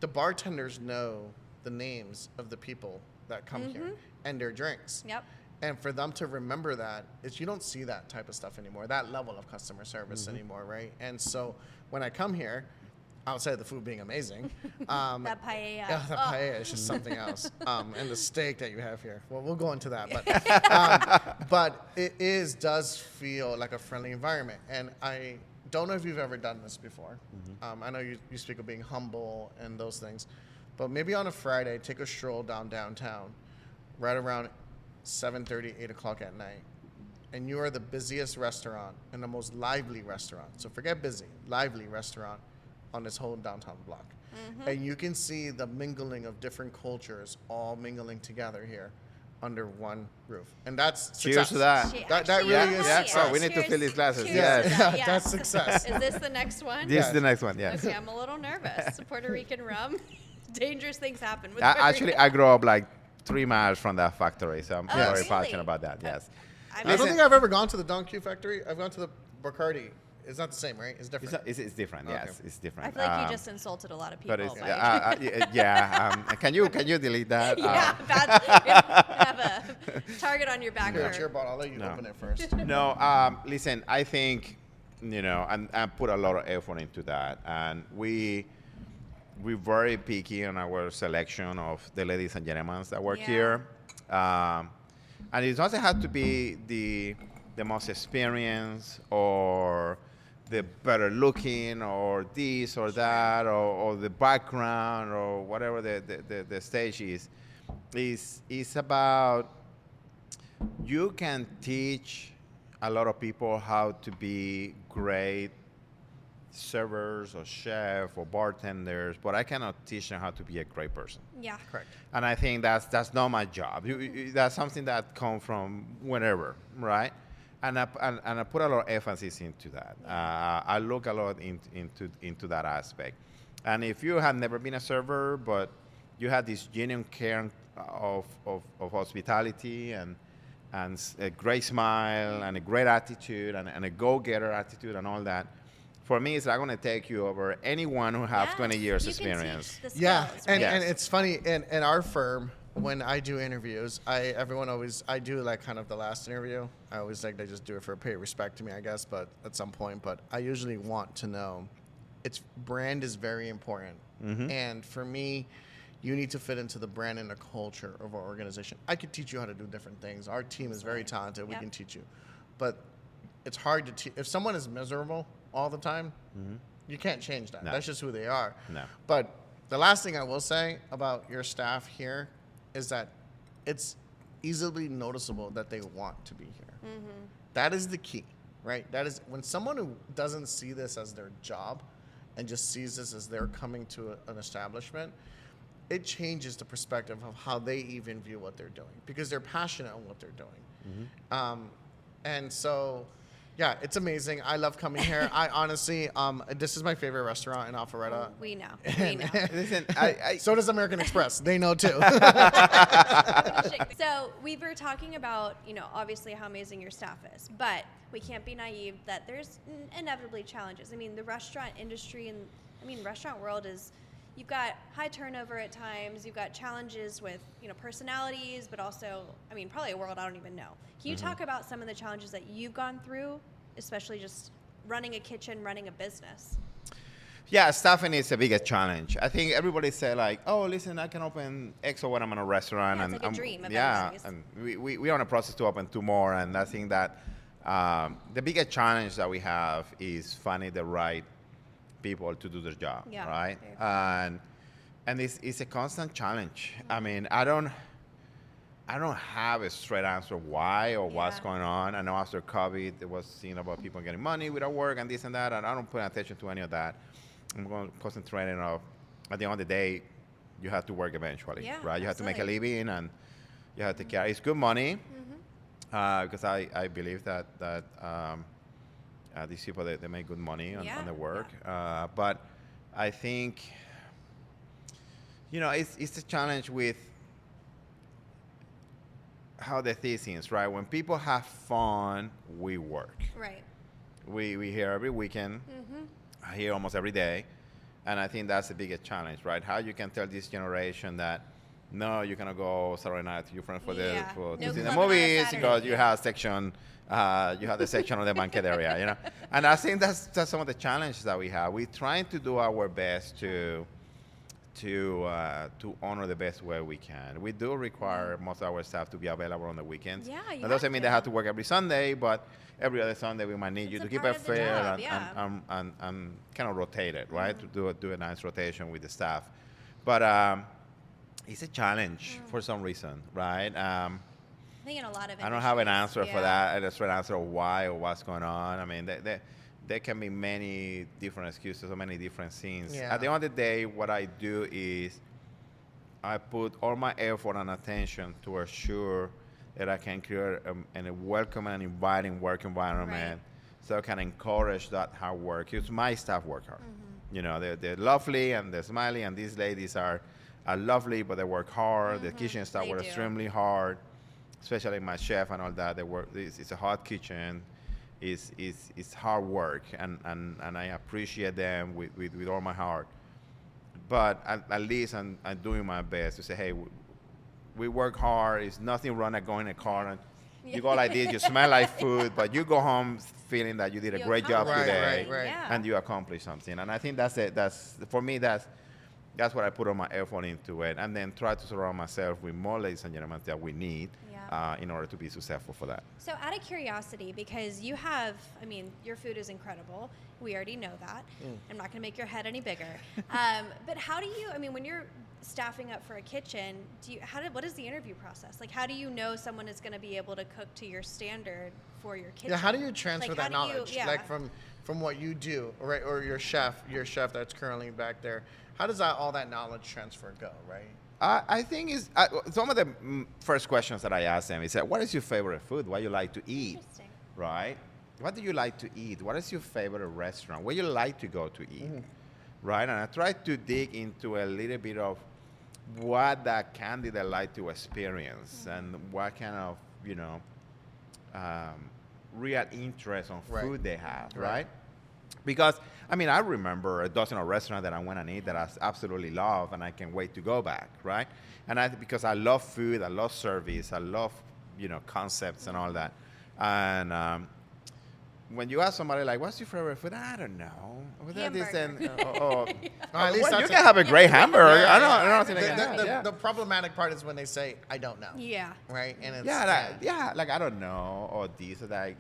The bartenders know the names of the people that come here and their drinks. Yep. And for them to remember that, you don't see that type of stuff anymore, that level of customer service anymore, right? And so when I come here, outside of the food being amazing, that paella. yeah, the paella is just something else. And the steak that you have here. Well, we'll go into that. But it does feel like a friendly environment. And I don't know if you've ever done this before. I know you speak of being humble and those things. But maybe on a Friday, take a stroll downtown, right around 7:30, 8 o'clock at night. And you are the busiest restaurant and the most lively restaurant. So forget busy, lively restaurant on this whole downtown block. And you can see the mingling of different cultures all mingling together here under one roof. And that's Cheers success. to that. That really is success. Oh, we need to fill these glasses. Cheers Yes. to that, That's success. Is this the next one? This is the next one, yes. Okay, I'm a little nervous. Puerto Rican rum. Dangerous things happen with Actually, I grew up like 3 miles from that factory, so I'm very really? passionate about that, yes. I don't think I've ever gone to the Don Q factory. I've gone to the Bacardi. It's not the same, right? It's different. It's different, yes. Okay. It's different. I feel like you just insulted a lot of people. But it's, by- can you delete that? yeah, have a target on your back. Here, for- it's your bottle. I'll let you No. open it first. No, listen, I think, and I put a lot of effort into that. And we're very picky on our selection of the ladies and gentlemen that work here. And it doesn't have to be the most experienced or the better looking or this or that or the background or whatever the stage is about you can teach a lot of people how to be great servers or chef or bartenders, but I cannot teach them how to be a great person. Yeah. Correct. And I think that's not my job. That's something that comes from whenever, right? And I put a lot of emphasis into that. I look a lot into that aspect. And if you have never been a server, but you have this genuine care of hospitality and a great smile and a great attitude and a go-getter attitude and all that, for me, it's not going to take you over anyone who has 20 years experience. Yeah, and Yes. it's funny in our firm when I do interviews, I do like kind of the last interview. I always like to just do it for pay respect to me, I guess, but at some point. But I usually want to know, its brand is very important, and for me, you need to fit into the brand and the culture of our organization. I could teach you how to do different things. Our team is very talented. We can teach you, but it's hard to teach if someone is miserable all the time. You can't change that. No. That's just who they are. No. But the last thing I will say about your staff here is that it's easily noticeable that they want to be here. That is the key, right? That is when someone who doesn't see this as their job and just sees this as they're coming to an establishment, it changes the perspective of how they even view what they're doing because they're passionate on what they're doing. And so, yeah, it's amazing. I love coming here. I honestly, this is my favorite restaurant in Alpharetta. We know. We know. Listen, So does American Express. They know too. So we were talking about, obviously how amazing your staff is, but we can't be naive that there's inevitably challenges. I mean, the restaurant industry and restaurant world is, you've got high turnover at times. You've got challenges with, personalities, but also, probably a world I don't even know. Can you talk about some of the challenges that you've gone through, especially just running a kitchen, running a business? Yeah, staffing is the biggest challenge. I think everybody say like, "Oh, listen, I can open X or what I'm in a restaurant." Yeah, it's like a dream of yeah, and we're on a process to open 2 more, and I think that the biggest challenge that we have is finding the right people to do their job, right? And it's a constant challenge. I mean, I don't have a straight answer why or what's going on. I know after COVID, there was seen about people getting money without work and this and that, and I don't pay attention to any of that. I'm going to concentrate on, at the end of the day, you have to work eventually, right? You have to make a living and you have to care. It's good money because I believe that these people, they make good money on their work. But I think, it's a challenge with how the thing is, right? When people have fun, we work. Right. We hear every weekend. I hear almost every day. And I think that's the biggest challenge, right? How you can tell this generation that, no, you cannot go Saturday night to your friends to see the movies because you have section, you have the section on the banquet area, And I think that's some of the challenges that we have. We're trying to do our best to honor the best way we can. We do require most of our staff to be available on the weekends. Yeah, that doesn't mean they have to work every Sunday, but every other Sunday we might need you to keep it fair and kind of rotate it, right? To do a nice rotation with the staff. But it's a challenge for some reason, right? I think in a lot of I don't have an answer for that, a straight answer of why or what's going on. I mean, there can be many different excuses or many different things. At the end of the day, what I do is I put all my effort and attention to ensure that I can create a welcoming and inviting work environment so I can encourage that hard work. Because my staff work hard. They're lovely and they're smiley, and these ladies are lovely, but they work hard. The kitchen staff work extremely hard, especially my chef and all that. They work. It's a hot kitchen. It's hard work, and I appreciate them with all my heart. But at least I'm doing my best to say, hey, we work hard. It's nothing wrong at going in a car and you go like this, you smell like food, but you go home feeling that you did a great job today, and you accomplished something. And I think that's it. For me, that's That's what I put all my effort into it, and then try to surround myself with more ladies and gentlemen that we need in order to be successful for that. So out of curiosity, because you have, I mean, your food is incredible. We already know that. I'm not going to make your head any bigger. But how do you, I mean, when you're staffing up for a kitchen, what is the interview process? Like, how do you know someone is going to be able to cook to your standard for your kitchen? Yeah, how do you transfer Like, that knowledge? Like from what you do, right? Or your chef that's currently back there. How does all that knowledge transfer go, right? I think some of the first questions that I ask them is, what is your favorite food? What you like to eat, right? What do you like to eat? What is your favorite restaurant? Where you like to go to eat, right? And I try to dig into a little bit of what that candidate like to experience and what kind of, real interest on food they have, right? Because, I mean, I remember a dozen of restaurants that I went and ate that I absolutely love, and I can't wait to go back, right? And because I love food, I love service, I love, concepts and all that. And when you ask somebody like, "What's your favorite food?" I don't know. At least you can have a great hamburger. Yeah, I don't think the problematic part is when they say, "I don't know." Yeah. Right. And it's like I don't know, or this or that,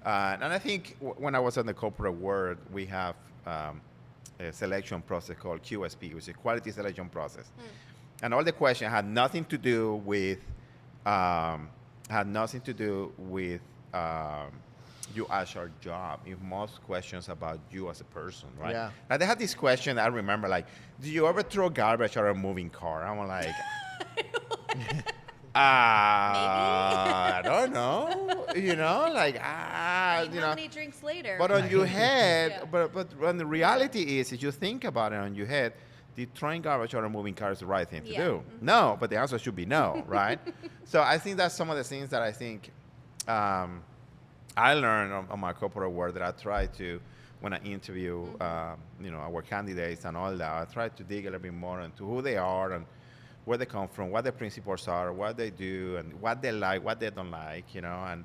and I think when I was in the corporate world, we have a selection process called QSP, which is a quality selection process. And all the questions had nothing to do with you as your job. If most questions about you as a person, right? Yeah. Now they had this question I remember, like, do you ever throw garbage out of a moving car? I'm like, I don't know. How many drinks later? But on your head, but when the reality is, if you think about it on your head, the throwing garbage out of a moving car is the right thing to do. No, but the answer should be no, right? So I think that's some of the things that I think I learned on my corporate work that I try to, when I interview, our candidates and all that, I try to dig a little bit more into who they are and where they come from, what their principles are, what they do, and what they like, what they don't like, And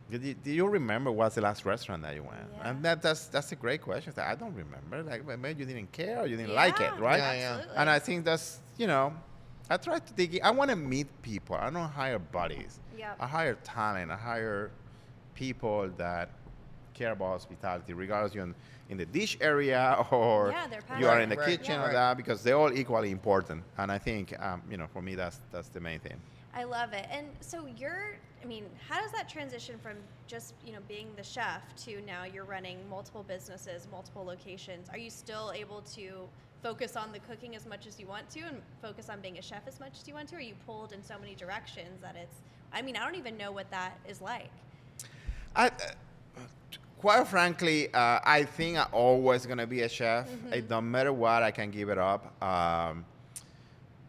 do you remember what's the last restaurant that you went? Yeah. And that's a great question. I don't remember. Like, maybe you didn't care or you didn't like it, right? Absolutely. And I think that's, I try to dig in. I want to meet people. I don't hire buddies. Yeah. I hire talent. I hire people that care about hospitality, regardless you're in the dish area or you are in the kitchen or that, because they're all equally important. And I think, for me, that's the main thing. I love it. And so how does that transition from just, being the chef to now you're running multiple businesses, multiple locations? Are you still able to focus on the cooking as much as you want to and focus on being a chef as much as you want to? Or are you pulled in so many directions that I don't even know what that is like. Quite frankly, I think I'm always going to be a chef. It don't matter what, I can give it up.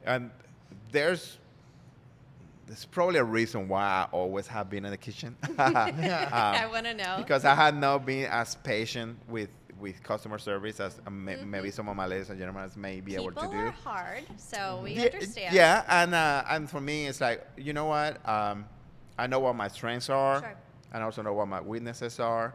And there's probably a reason why I always have been in the kitchen. I want to know. Because I had not been as patient with customer service as maybe some of my ladies and gentlemen may be able to do. People are hard, so we understand. Yeah, and for me, it's like, you know what? I know what my strengths are. Sure. And I also know what my weaknesses are.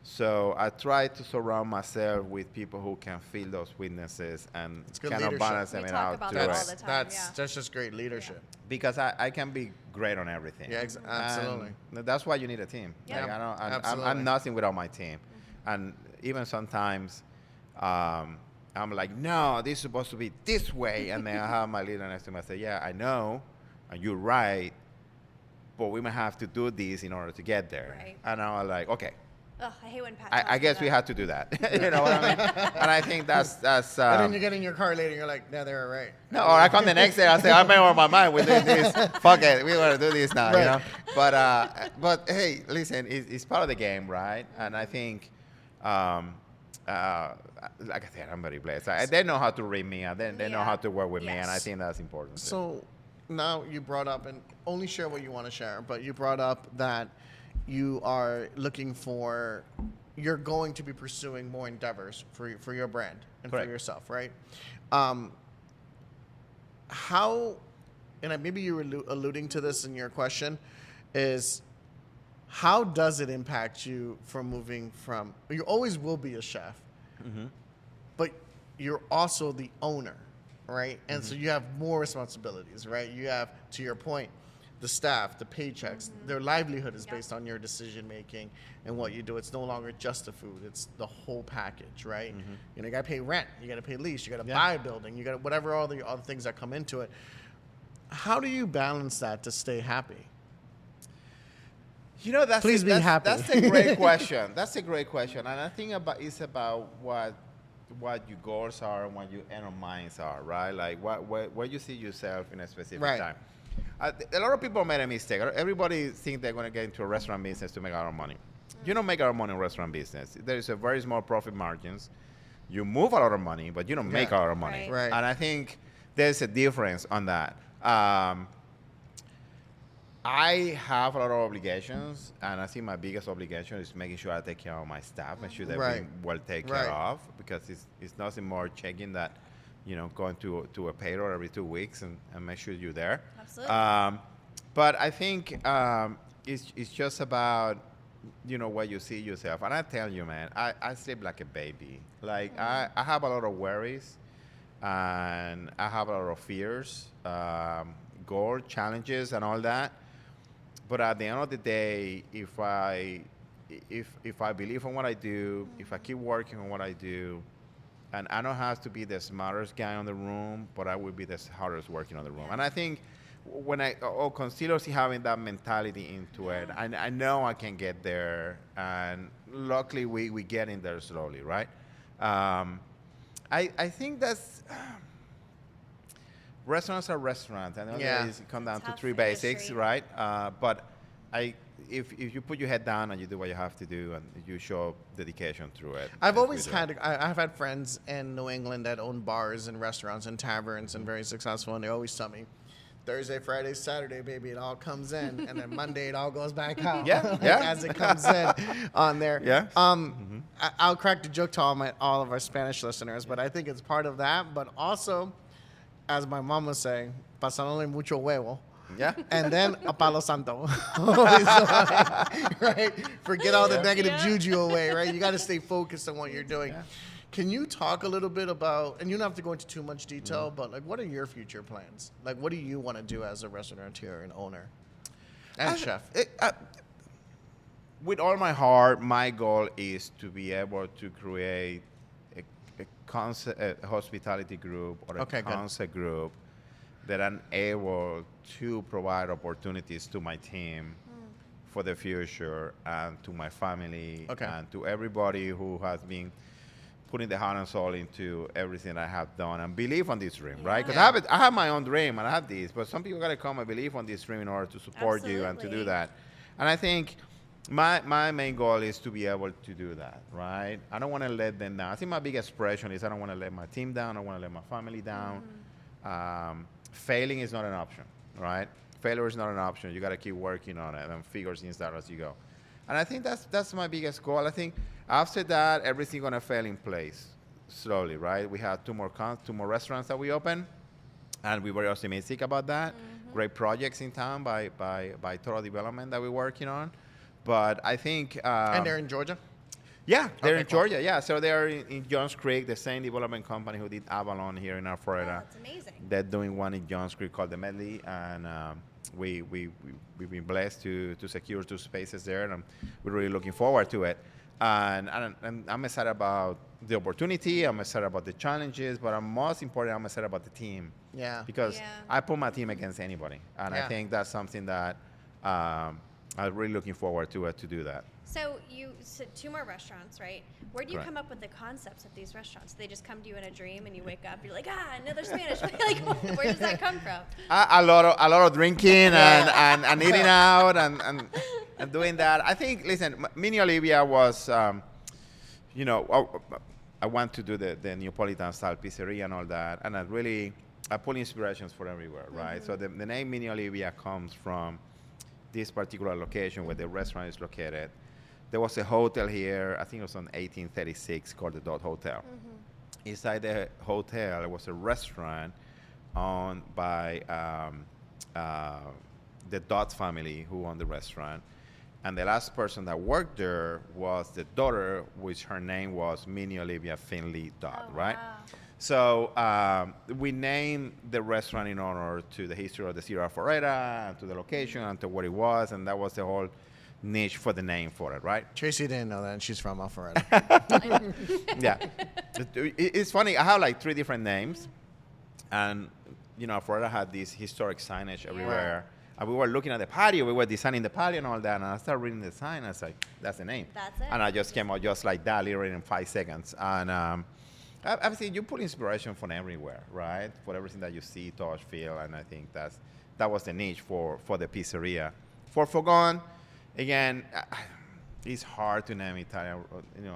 So I try to surround myself with people who can fill those weaknesses and kind of balance them out. About that all the time. That's just great leadership. Because I can be great on everything. Yeah, absolutely. And that's why you need a team. Yeah. Like, I'm nothing without my team. And even sometimes I'm like, no, this is supposed to be this way. And then I have my leader next to me. I say, yeah, I know, and you're right, but we might have to do this in order to get there. Right. And I'm like, okay. Ugh, I hate when Pat I guess we had to do that. You know what I mean? And I think that's. And then you get in your car later, and you're like, no, they were right. No, or I come the next day, I say, I made up my mind. We did this. Fuck it, we want to do this now. Right. But hey, listen, it's part of the game, right? And I think, like I said, I'm very blessed. They know how to read me, and they know how to work with me, and I think that's important. So now you brought up, and only share what you want to share, but you brought up that you are you're going to be pursuing more endeavors for your brand and Correct. for yourself, right? How, and maybe you were alluding to this in your question, is how does it impact you from moving from, you always will be a chef, but you're also the owner right? And so you have more responsibilities, right? You have, to your point, the staff, the paychecks, their livelihood is based on your decision making and what you do. It's no longer just the food; it's the whole package, right? You know, you got to pay rent, you got to pay lease, you got to buy a building, you got to whatever all the things that come into it. How do you balance that to stay happy? You know, that's Please be happy. That's a great question. That's a great question, and I think it's about what your goals are and what your end of minds are, right? Like where you see yourself in a specific time. A lot of people made a mistake. Everybody thinks they're going to get into a restaurant business to make a lot of money. You don't make a lot of money in restaurant business. There is a very small profit margins. You move a lot of money, but you don't make a lot of money. Right. And I think there's a difference on that. I have a lot of obligations, and I think my biggest obligation is making sure I take care of my staff, make sure they're being well taken care of, because it's nothing more checking that, you know, going to a payroll every 2 weeks and make sure you're there. Absolutely. But I think it's just about, you know, what you see yourself. And I tell you, man, I sleep like a baby. Like, I have a lot of worries, and I have a lot of fears, goals, challenges, and all that. But at the end of the day, if I believe in what I do, if I keep working on what I do, and I don't have to be the smartest guy in the room, but I will be the hardest working on the room. And I think when I continuously having that mentality into it, I know I can get there, and luckily we get in there slowly, right? I think that's restaurants are restaurants, and it comes down to three basics, right? But if you put your head down and you do what you have to do and you show dedication through it. I've had friends in New England that own bars and restaurants and taverns and very successful, and they always tell me, Thursday, Friday, Saturday, baby, it all comes in, and then Monday it all goes back out. As it comes in on there. I'll crack the joke to all of our Spanish listeners, but I think it's part of that. But also, as my mom was saying, pasándole mucho huevo. And then a palo santo. Right? Forget all the negative juju away, right? You got to stay focused on what you're doing. Can you talk a little bit about, and you don't have to go into too much detail, but like, what are your future plans? Like, what do you want to do as a restaurateur and owner and chef? With all my heart, my goal is to be able to create a hospitality group or a concept group that I'm able to provide opportunities to my team for the future, and to my family, and to everybody who has been putting the heart and soul into everything I have done and believe on this dream, right? Because I have my own dream and I have this, but some people got to come and believe on this dream in order to support you and to do that. And I think my main goal is to be able to do that, right? I don't want to let them down. I think my biggest expression is I don't want to let my team down. I don't want to let my family down. Failing is not an option, right? Failure is not an option. You got to keep working on it and figure things out as you go. And I think that's my biggest goal. I think after that, everything's gonna fall in place slowly, right? We have two more restaurants that we open, and we're very optimistic about that. Great projects in town by Total Development that we're working on. But I think and they're in Georgia? Yeah, they're in Georgia. Yeah, so they're in Johns Creek, the same development company who did Avalon here in Florida. Oh, that's amazing. They're doing one in Johns Creek called the Medley, and we've been blessed to secure 2 spaces there, and we're really looking forward to it. And I'm excited about the opportunity. I'm excited about the challenges, but most important, I'm excited about the team. Because I put my team against anybody, and I think that's something that I'm really looking forward to do that. So you said 2 more restaurants, right? Where do you come up with the concepts of these restaurants? Do they just come to you in a dream and you wake up, you're like, another Spanish. Like, where does that come from? A lot of drinking and eating out and doing that. I think, listen, Mini Olivia was, I want to do the Neapolitan style pizzeria and all that, and I pull inspirations from everywhere, right? So the name Mini Olivia comes from this particular location where the restaurant is located. There was a hotel here, I think it was on 1836, called the Dot Hotel. Inside the hotel, there was a restaurant owned by the Dot family who owned the restaurant. And the last person that worked there was the daughter, which her name was Mini Olivia Finley Dot, right? Wow. So we named the restaurant in honor to the history of the city of Florida, and to the location, and to what it was, and that was the whole niche for the name for it, right? Tracy didn't know that, and she's from Alpharetta. Yeah. It's funny. I have like 3 different names, and Florida had this historic signage everywhere. And we were looking at the patio. We were designing the patio and all that, and I started reading the sign. And I was like, "That's the name." That's it. And I just came out just like that, literally in 5 seconds. And I've seen you pull inspiration from everywhere, right? For everything that you see, touch, feel, and I think that was the niche for the pizzeria. For Fogon, again, it's hard to name Italian,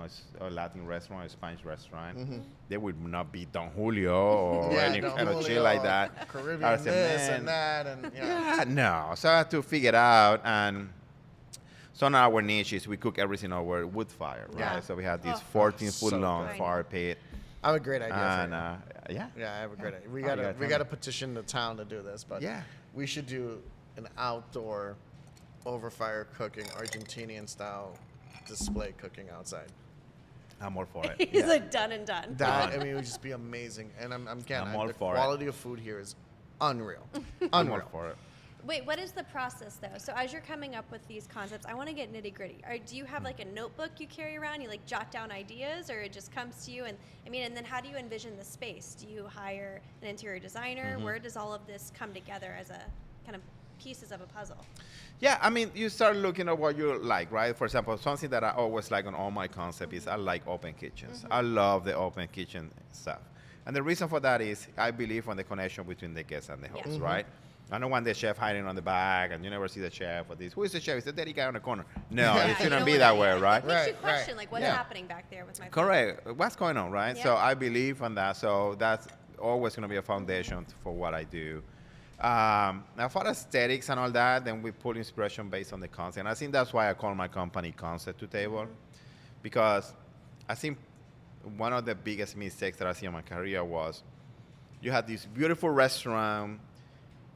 it's a Latin restaurant, a Spanish restaurant. Mm-hmm. They would not be Don Julio or any Don kind of Julio, shit like that. Caribbean I said, this "Man, and that, and no." So I had to figure it out, and so now our niche is we cook everything over wood fire, right? Yeah. So we had this Oh. 14-foot So long good. fire pit, I have a great idea and for you. yeah, Yeah, I have a great idea. Oh, We you gotta gotta we tell gotta me. petition the town to do this, but Yeah. we should do an outdoor over fire cooking, Argentinian style display cooking outside. I'm all for it. He's Yeah. like done and done. That I mean, it would just be amazing. And I'm all the for it. quality of food here is unreal. I'm all Unreal. for it. Wait, what is the process though? So as you're coming up with these concepts, I want to get nitty gritty. Do you have like a notebook you carry around? You like jot down ideas, or it just comes to you? And and then how do you envision the space? Do you hire an interior designer? Where does all of this come together as a kind of pieces of a puzzle? Yeah, I mean, you start looking at what you like, right? For example, something that I always like on all my concepts is I like open kitchens. I love the open kitchen stuff. And the reason for that is I believe on the connection between the guests and the host, right? I don't want the chef hiding on the back and you never see the chef or this. Who is the chef? Is the dirty guy on the corner? No, Yeah, it you shouldn't don't be wanna- that way, right? It makes you Right, question right. like what's Yeah. happening back there with my food. Correct. What's going on, right? Yeah. So I believe on that. So that's always going to be a foundation for what I do. Now for aesthetics and all that, then we pull inspiration based on the concept. And I think that's why I call my company Concept to Table, because I think one of the biggest mistakes that I see in my career was you had this beautiful restaurant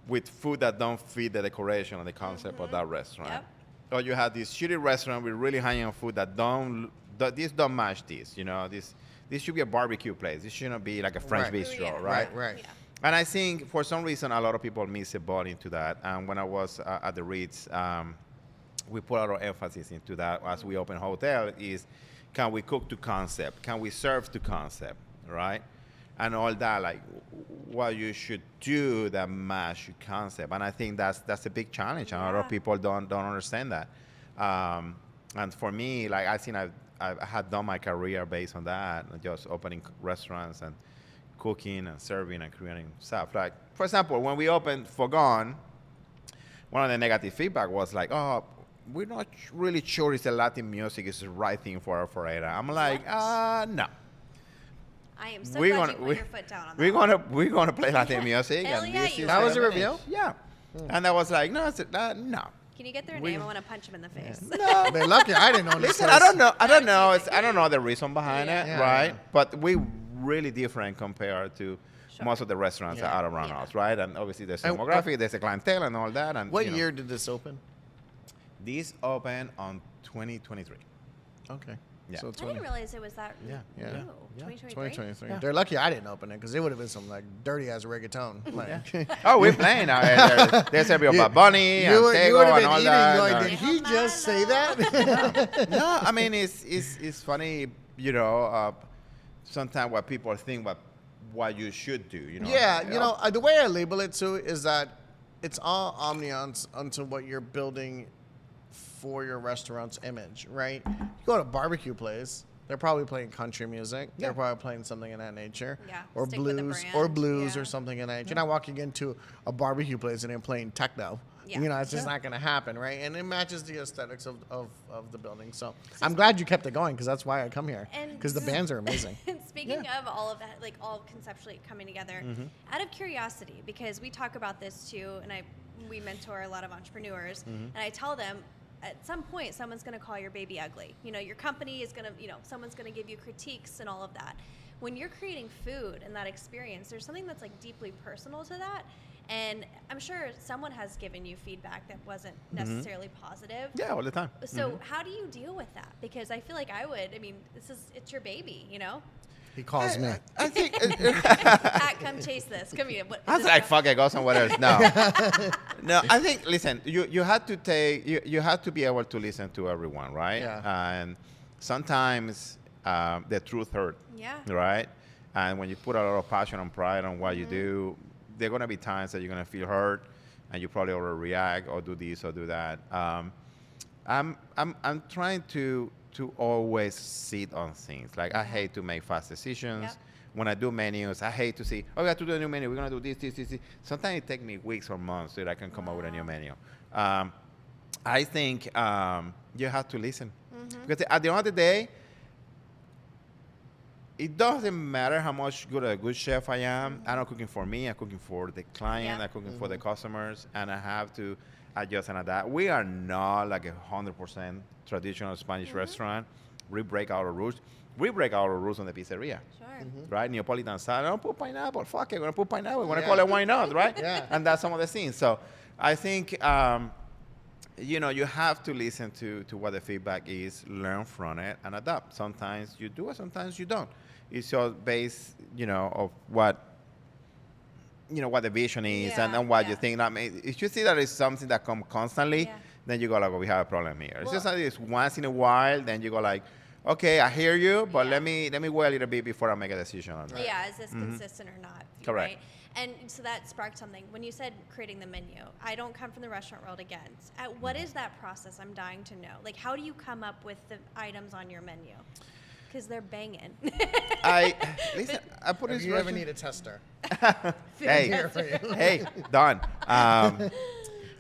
with food that don't fit the decoration or the concept of that restaurant. Yep. Or you had this shitty restaurant with really high-end food that these don't match this. This should be a barbecue place. This shouldn't be like a French Right. bistro, Yeah. right? Right. Yeah. And I think for some reason a lot of people miss a boat into that. And when I was at the Ritz, we put a lot of emphasis into that as we open hotel is, can we cook to concept? Can we serve to concept, right? And all that, like what you should do that match your concept. And I think that's a big challenge. And a lot of Yeah. people don't understand that. And for me, like I think I had done my career based on that, and just opening restaurants and cooking and serving and creating stuff. Like, for example, when we opened Fogon, one of the negative feedback was like, "Oh, we're not really sure if the Latin music is the right thing for our Florida." I'm like, no. I am so We're glad gonna- you put we- your foot down on that. We're gonna play Latin music. Hell and yeah, this you is That was the a finish. reveal? Yeah. And I was like, no, I said, no. Can you get their We- name? I want to punch him in the face. No. They're lucky I didn't know this. Listen, I don't know. I don't know. I don't know the reason behind Yeah. it, Yeah, right? yeah. But we really different compared to Sure. most of the restaurants that Yeah. are around Yeah. us, right? And obviously there's And- demographic, there's a clientele and all that. And What you know, year did this open? This opened on 2023. Okay. Yeah. So I didn't realize it was that Yeah. new. Yeah. Yeah. 2023. 2023. Yeah. They're lucky I didn't open it because it would have been some like dirty ass reggaeton. Like, Oh, we're playing now. There's a bit about Bunny and you would Tego have and been all eating. that. You're like, and- did he just say that? No, I mean it's funny, sometimes what people think about what you should do, Yeah, the way I label it too is that it's all ambiance unto what you're building for your restaurant's image, right? You go to a barbecue place, they're probably playing country music. Yeah. They're probably playing something in that nature. Yeah, Or stick with the blues, brand. or Yeah. something in that nature. You're not walking into a barbecue place and they're playing techno. Yeah. It's just not going to happen, right? And it matches the aesthetics of the building. So I'm glad you kept it going because that's why I come here. And- Because the bands are amazing. Speaking of all of that, like all conceptually coming together, out of curiosity, because we talk about this too, and we mentor a lot of entrepreneurs, and I tell them at some point someone's going to call your baby ugly. Your company is going to, someone's going to give you critiques and all of that. When you're creating food and that experience, there's something that's like deeply personal to that. And I'm sure someone has given you feedback that wasn't necessarily positive. Yeah, all the time. So how do you deal with that? Because I feel like I would. I mean, it's your baby, He calls me. I think. Pat, come taste this. Come here. What, I was like, fuck it, go somewhere else. No, no. I think. Listen, you had to take. You had to be able to listen to everyone, right? Yeah. And sometimes the truth hurt. Yeah. Right. And when you put a lot of passion and pride on what you do, there are gonna be times that you're gonna feel hurt, and you probably overreact or do this or do that. I'm trying to always sit on things. Like I hate to make fast decisions. Yep. When I do menus, I hate to see, oh, we have to do a new menu. We're gonna do this. Sometimes it takes me weeks or months so that I can come up with a new menu. I think you have to listen because at the end of the day, it doesn't matter how much a good chef I am. I'm not cooking for me. I'm cooking for the client. Yeah. I'm cooking for the customers, and I have to adjust and adapt. We are not like 100% traditional Spanish restaurant. We break our rules. We break our rules on the pizzeria, Sure. right? Neapolitan style. I don't put pineapple. Fuck it, we're gonna put pineapple. We're gonna call it why not, right? Yeah. And that's some of the things. So I think you have to listen to what the feedback is, learn from it, and adapt. Sometimes you do it, sometimes you don't. It's just based, of what the vision is and what you think. I mean, if you see that it's something that comes constantly, then you go like, we have a problem here. It's just like this once in a while, then you go like, okay, I hear you, but let me wait a little bit before I make a decision on that. Yeah, is this consistent or not? Correct. Right? And so that sparked something. When you said creating the menu, I don't come from the restaurant world again. What is that process? I'm dying to know. Like, how do you come up with the items on your menu? Because they're banging. I put If this you ever restaurant- need a tester, hey, done.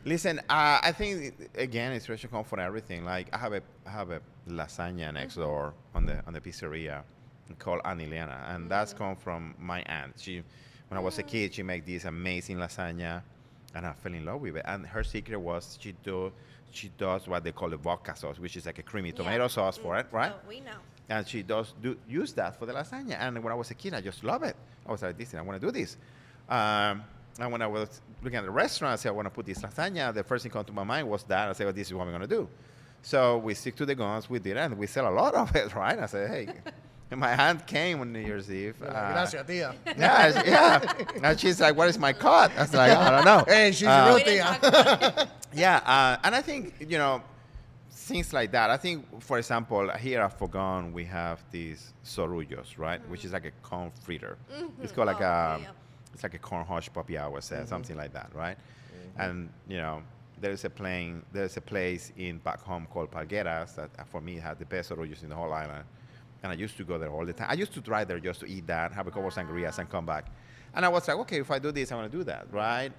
Listen, I think again, inspiration comes from everything. Like I have a lasagna next door on the pizzeria called Aniliana, and that's come from my aunt. When I was a kid, she made this amazing lasagna, and I fell in love with it. And her secret was she does what they call the vodka sauce, which is like a creamy tomato sauce for it, right? Oh, we know. And she does use that for the lasagna. And when I was a kid, I just love it. I was like, I want to do this. And when I was looking at the restaurant, I said, I want to put this lasagna. The first thing came to my mind was that. I said, well, this is what I'm going to do. So we stick to the guns. We did it, and we sell a lot of it, right? I said, hey. And my aunt came on New Year's Eve. Gracias, tía. Yeah. And she's like, what is my cut? I was like, I don't know. Hey, she's your real tia. Yeah, and I think, things like that. I think, for example, here at Fogon, we have these sorullos, right? Which is like a corn fritter. It's called like it's like a corn hush puppy, I would say, something like that, right? And, there's a place back home called Palgueras that for me had the best sorullos in the whole island. And I used to go there all the time. I used to drive there just to eat that, have a couple of sangrias, and come back. And I was like, okay, if I do this, I want to do that, right?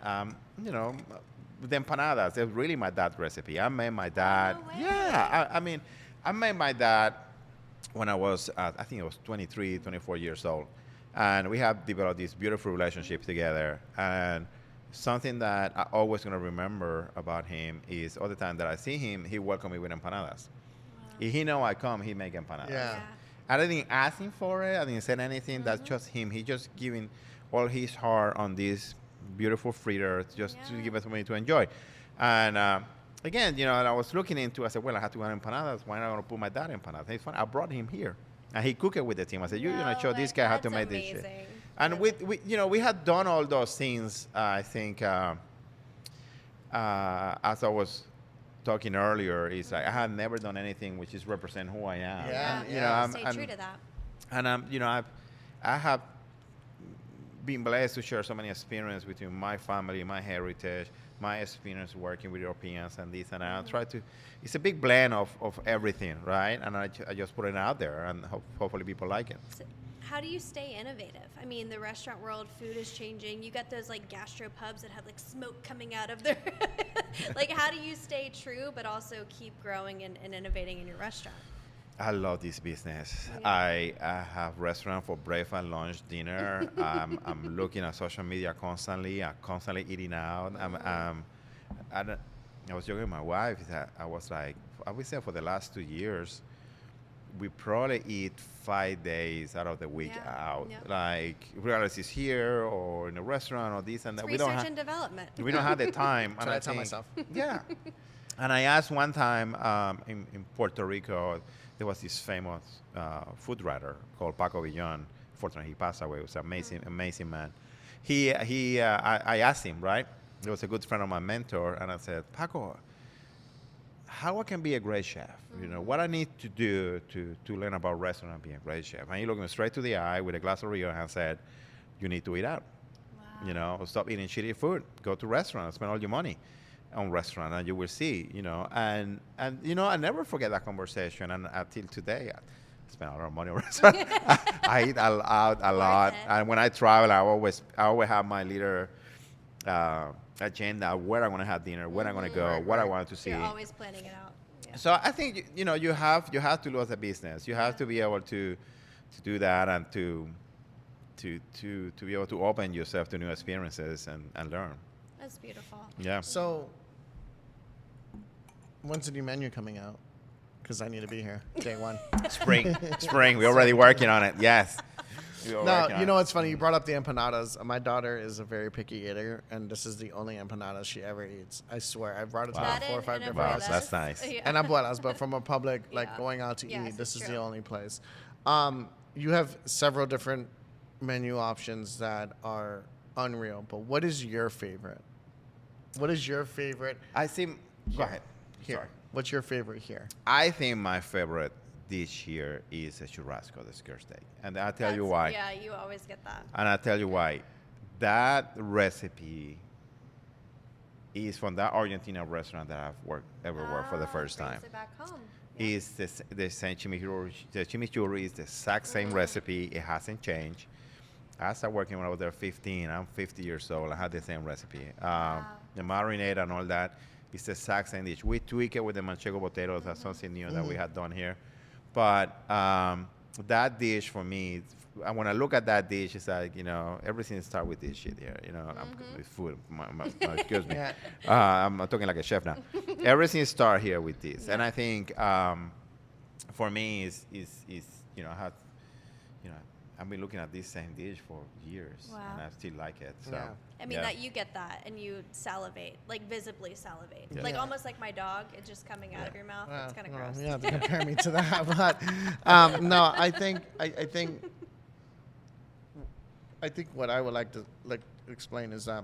The empanadas, they're really my dad's recipe. I met my dad. Oh, no way. Yeah, I met my dad when I was, I think I was 23, 24 years old. And we have developed this beautiful relationship together. And something that I always going to remember about him is all the time that I see him, he welcome me with empanadas. If he know I come, he make empanadas. Yeah. I didn't ask him for it. I didn't say anything. That's just him. He just giving all his heart on this beautiful fritter just to give it to me to enjoy. And again, and I was looking into, I said, well, I have to have empanadas. Why not going to put my dad empanadas? It's fun. I brought him here. And he cooked it with the team. I said, you're going to show this guy how to make this shit. And we had done all those things, I think, as I was talking earlier, is like I have never done anything which is represent who I am. Yeah. Stay true to that. And I have been blessed to share so many experiences between my family, my heritage, my experience working with Europeans and this and that. I try to. It's a big blend of everything, right? And I just put it out there, and hopefully people like it. So how do you stay innovative? I mean, the restaurant world, food is changing. You got those like gastro pubs that have like smoke coming out of their. Like, how do you stay true but also keep growing and innovating in your restaurant? I love this business. Yeah. I have restaurant for breakfast, lunch, dinner. I'm looking at social media constantly. I'm constantly eating out. I was joking with my wife that I was like, I would say for the last 2 years, we probably eat 5 days out of the week out. Yep. Like, regardless it's here or in a restaurant or this and that. It's research and development. We don't have the time. That's what I tell myself. Yeah. And I asked one time in Puerto Rico, there was this famous food writer called Paco Villon Fortunately, he passed away. He was an amazing man. I asked him, right? He was a good friend of my mentor, and I said, Paco, how I can be a great chef? What I need to do to learn about restaurant and be a great chef. And he looked me straight to the eye with a glass of Rio and said, you need to eat out. Wow. Stop eating shitty food. Go to restaurants, spend all your money on restaurant, and you will see, and I never forget that conversation. And until today, I spend a lot of money on restaurant. I eat out a lot, and when I travel, I always have my little agenda where I'm going to have dinner, where I'm going to go, what I want to see. You're always planning it out. Yeah. So I think you have to lose a business. You have to be able to do that and to be able to open yourself to new experiences and learn. That's beautiful. Yeah. So, when's the new menu coming out? Because I need to be here day one. Spring. We're already working on it. Yes. No, you know what's funny? You brought up the empanadas. My daughter is a very picky eater, and this is the only empanada she ever eats. I swear. I've brought it to her 4 or 5 different Wow, places. that's nice. Yeah. And abuelas, but from a public, like Yeah. going out to Yes, eat, this it's is true. the only place. You have several different menu options that are unreal, but what is your favorite? What is your favorite? I think. Go Here. ahead. Here. Sorry. What's your favorite here? I think my favorite dish here is a churrasco, the skirt steak, and I'll tell you why. Yeah, you always get that. And I'll tell you why. That recipe is from that Argentina restaurant that I've ever worked for the first brings time. it back home. Yeah. Is the same chimichurri. The chimichurri is the exact same recipe. It hasn't changed. I started working when I was there 15. I'm 50 years old. I had the same recipe. The marinade and all that is the exact same dish. We tweak it with the manchego potatoes. That's something new that we had done here. But that dish for me, when I look at that dish, it's like, everything starts with this shit here. I'm with food. Excuse me. Yeah. I'm talking like a chef now. Everything starts here with this. Yeah. And I think for me is I've been looking at this same dish for years, Wow. and I still like it. So, Yeah. I mean, that you get that and you salivate, like visibly salivate. Yeah. Like Yeah. almost like my dog, it's just coming out of your mouth. It's kind of Well, gross. you have to compare me to that, but no, I think what I would like to explain is that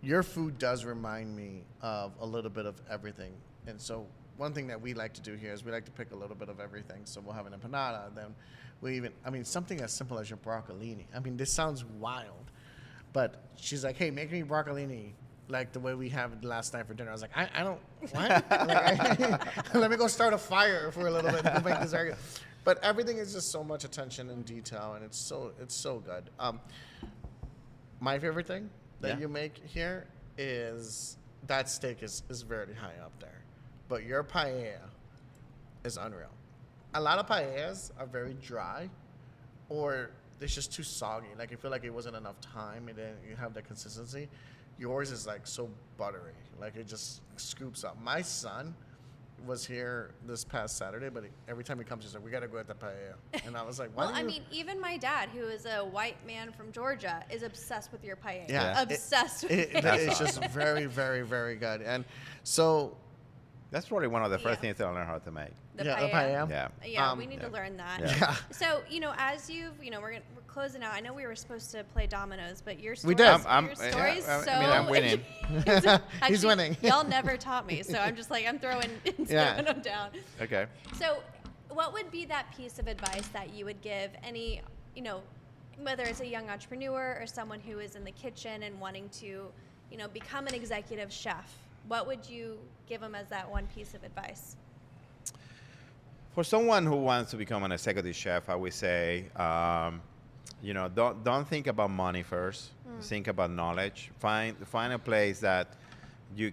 your food does remind me of a little bit of everything, and so one thing that we like to do here is we like to pick a little bit of everything. So we'll have an empanada, then something as simple as your broccolini. I mean, this sounds wild, but she's like, hey, make me broccolini like the way we have it last night for dinner. I was like, I don't, what? Let me go start a fire for a little bit to make this argument. But everything is just so much attention and detail, and it's so good. My favorite thing that you make here is that steak is very high up there. But your paella is unreal. A lot of paellas are very dry, or it's just too soggy. Like I feel like it wasn't enough time, and then you have the consistency. Yours is like so buttery, like it just scoops up. My son was here this past Saturday, but every time he comes, he's like, "We gotta go at the paella," and I was like, "Why?" Well, I mean, even my dad, who is a white man from Georgia, is obsessed with your paella. Yeah. Obsessed with it, it. it's just very, very, very good. And so, that's probably one of the first Yeah. things I learned how to make. The the paella. paella. Yeah. Yeah, we need to learn that. Yeah. So, as you've, we're closing out. I know we were supposed to play dominoes, but your stories, We did. your I'm stories, I'm winning. He's winning. Y'all never taught me, so I'm just like, I'm throwing them down. Okay. So, what would be that piece of advice that you would give any, whether it's a young entrepreneur or someone who is in the kitchen and wanting to, become an executive chef? What would you give them as that one piece of advice? For someone who wants to become an executive chef, I would say, don't think about money first. Think about knowledge. Find a place that you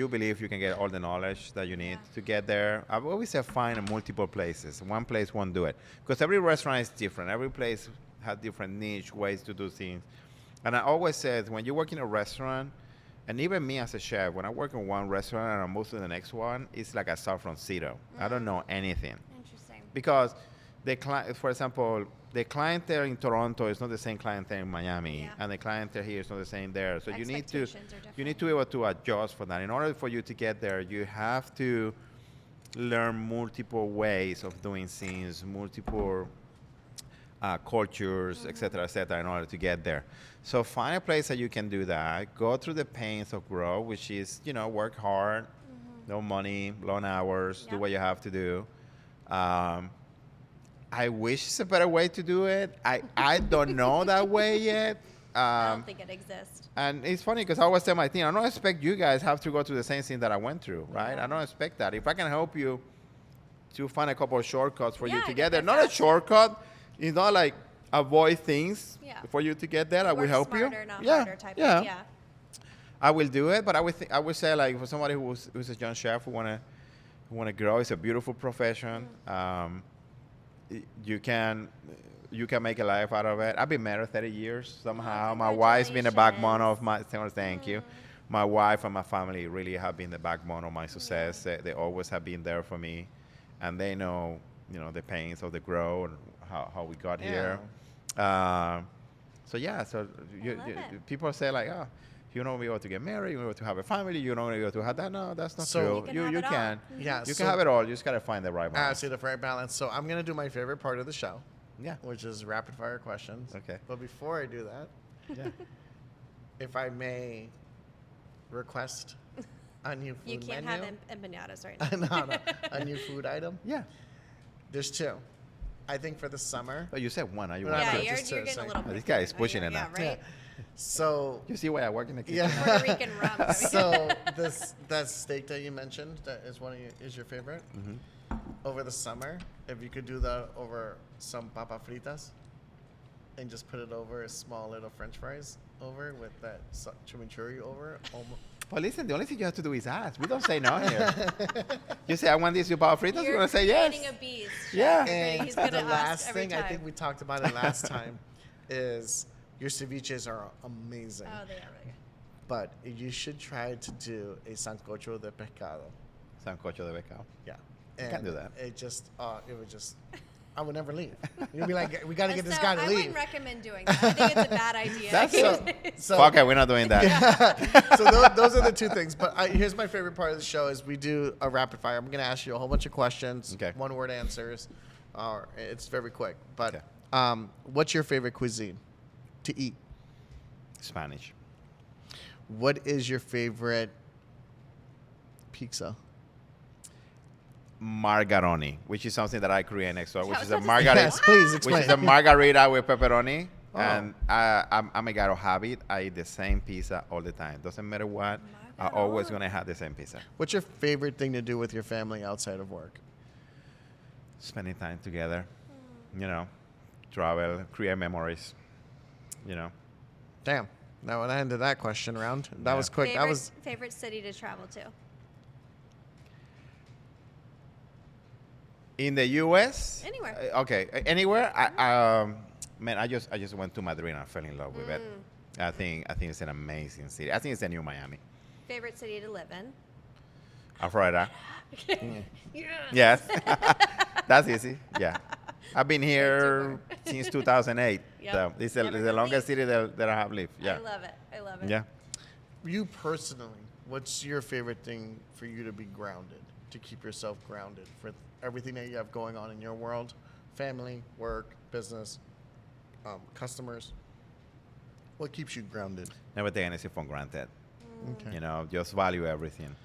believe you can get all the knowledge that you need to get there. I always say find multiple places. One place won't do it because every restaurant is different. Every place has different niche ways to do things. And I always said when you work in a restaurant, and even me as a chef, when I work in one restaurant and I move to the next one, it's like I start from zero. I don't know anything. Interesting. Because for example, the clientele in Toronto is not the same clientele in Miami, and the clientele here is not the same there. So you need to be able to adjust for that. In order for you to get there, you have to learn multiple ways of doing things, multiple cultures, et cetera, in order to get there. So find a place that you can do that. Go through the pains of growth, which is, work hard, no money, long hours, do what you have to do. I wish it's a better way to do it. I don't know that way yet. I don't think it exists. And it's funny because I always tell my team, I don't expect you guys have to go through the same thing that I went through, right? Yeah. I don't expect that. If I can help you to find a couple of shortcuts for you to get get there, there not a faster. shortcut, it's not like avoid things for you to get there. I will Work help smarter, you. not Yeah, harder type yeah. of, yeah. I will do it, but I would say like for somebody who's a young chef who wanna grow, it's a beautiful profession. You can make a life out of it. I've been married 30 years somehow. My wife's been the backbone of my. Thank you. My wife and my family really have been the backbone of my success. They always have been there for me, and they know the pains of the growth and how we got here. So people say like, oh, you don't be able to get married, you don't be able to have a family, you don't be able to have that. No, that's not So true. You can Yeah, You so can have it all. You just gotta find the right balance. see the right balance. So I'm gonna do my favorite part of the show, Yeah. which is rapid fire questions. Okay. But before I do that, Yeah. if I may request a new food You can't menu. have empanadas right now. No, a new food item. Yeah. There's two. I think for the summer. But you said one. Are you Yeah, one? Yeah, but you're just getting to a say- little This picky guy right is now. pushing it Yeah, now. right? So You see why I work in the kitchen? yeah. Puerto Rican rum. So that steak that you mentioned that is your favorite. Over the summer, if you could do that over some papa fritas, and just put it over a small little French fries over with that chimichurri over. Well, listen, the only thing you have to do is ask. We don't say no here. You say, I want this, you power fritas, we're going to say yes. You're creating a beast. Yeah. And He's gonna the ask last every thing, I time. think we talked about it last time, is your ceviches are amazing. Oh, they are really good. But you should try to do a sancocho de pescado. Sancocho de becao. Yeah. You can't do that. It would just, I would never leave. You'd be like, we got to get this So guy to I leave. wouldn't recommend doing that. I think it's a bad idea. That's So, Fuck it, we're not doing that. so those are the two things. But here's my favorite part of the show is we do a rapid fire. I'm going to ask you a whole bunch of questions, Okay. one word answers. It's very quick. But Okay. what's your favorite cuisine to eat? Spanish. What is your favorite pizza? Margaroni, which is something that I create next door, which I is was a about to say, margarita. Yes, please Which explain. is a margarita with pepperoni. Oh. And I'm a guy of habit. I eat the same pizza all the time. Doesn't matter what. I'm always Margaroni. going to have the same pizza. What's your favorite thing to do with your family outside of work? Spending time together, travel, create memories, Damn. Now when I ended that question round, that Yeah. was quick. favorite, That was favorite city to travel to? In the U.S. Anywhere. Okay, anywhere. I just went to Madrid and I fell in love with it. I think it's an amazing city. I think it's the new Miami. Favorite city to live in? Florida. Yeah. Yes, that's easy. Yeah, I've been here since 2008. Yep. So it's Never the gonna longest leave. city that I have lived. Yeah, I love it. I love it. yeah. you personally. What's your favorite thing for you to be grounded, to keep yourself grounded for everything that you have going on in your world, family, work, business, customers? What keeps you grounded? Never take anything for granted. Okay. Just value everything.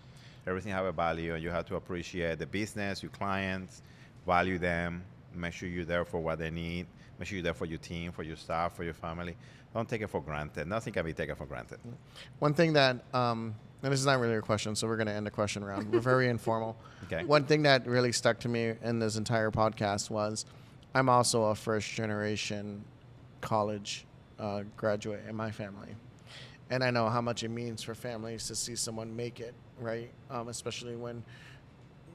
Everything have a value, and you have to appreciate the business, your clients, value them, make sure you're there for what they need, make sure you're there for your team, for your staff, for your family. Don't take it for granted. Nothing can be taken for granted. One thing that, and this is not really a question, so we're going to end the question round. We're very informal. Okay. One thing that really stuck to me in this entire podcast was I'm also a first generation college graduate in my family. And I know how much it means for families to see someone make it, right? Especially when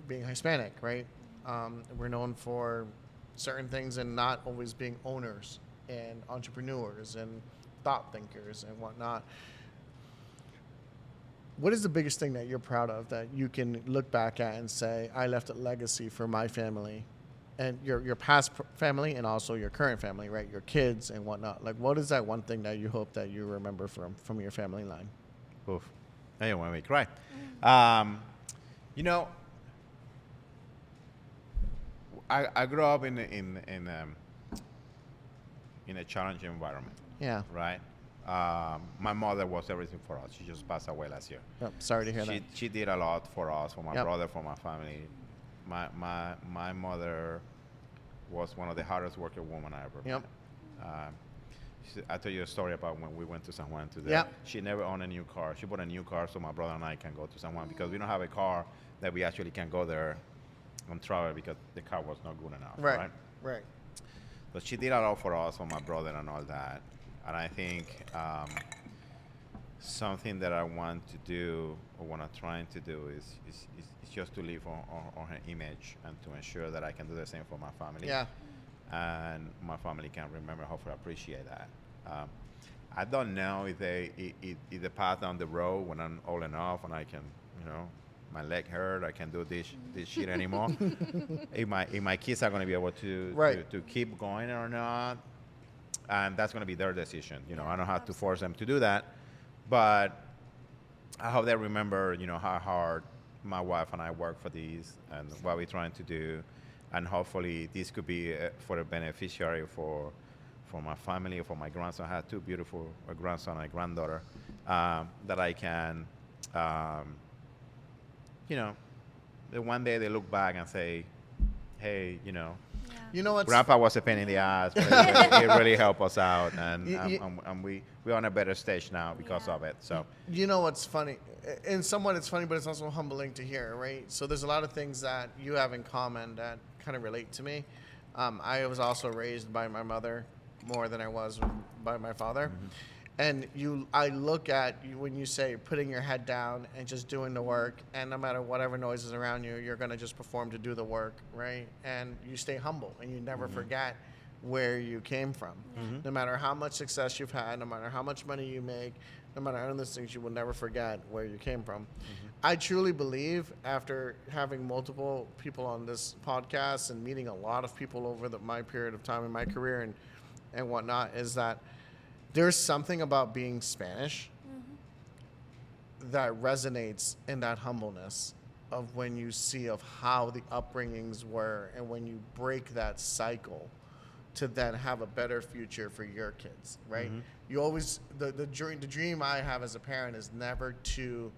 being Hispanic, right? We're known for certain things and not always being owners and entrepreneurs and thought thinkers and whatnot. What is the biggest thing that you're proud of that you can look back at and say, I left a legacy for my family and your past family and also your current family, right? Your kids and whatnot. Like, what is that one thing that you hope that you remember from your family line? Oof. Now you want me to cry. I grew up in a challenging environment, Yeah. right? My mother was everything for us. She just passed away last year. Yep. Sorry to hear that. She did a lot for us, for my Yep. brother, for my family. My mother was one of the hardest working women I ever Yep. met. I told you a story about when we went to San Juan today. Yep. She never owned a new car. She bought a new car so my brother and I can go to San Juan because we don't have a car that we actually can go there and travel because the car was not good enough. Right. Right. But she did a lot for us, for my brother and all that. And I think something that I want to do, or what I'm trying to do, is just to live on her image and to ensure that I can do the same for my family. Yeah. And my family can remember, hopefully appreciate that. I don't know if the path down the road when I'm old enough and I can, my leg hurt, I can't do this shit anymore. if my kids are going to be able to keep going or not, and that's going to be their decision. I don't have to force them to do that, but I hope they remember, how hard my wife and I work for these and what we're trying to do, and hopefully this could be for a beneficiary for my family, for my grandson. I have two beautiful grandson and a granddaughter that I can. The one day they look back and say, hey, You know what? Grandpa was a pain in the ass, but he really helped us out, and we're on a better stage now because of it. So you know what's funny? In somewhat it's funny, but it's also humbling to hear, right? So there's a lot of things that you have in common that kind of relate to me. I was also raised by my mother more than I was by my father. Mm-hmm. And I look at you when you say putting your head down and just doing the work, and no matter whatever noise is around you, you're going to just perform to do the work, right? And you stay humble and you never forget where you came from. Mm-hmm. No matter how much success you've had, no matter how much money you make, no matter any of those things, you will never forget where you came from. Mm-hmm. I truly believe, after having multiple people on this podcast and meeting a lot of people over my period of time in my career and whatnot, is that there's something about being Spanish that resonates in that humbleness of when you see of how the upbringings were, and when you break that cycle to then have a better future for your kids, right? Mm-hmm. You always, the dream I have as a parent is never to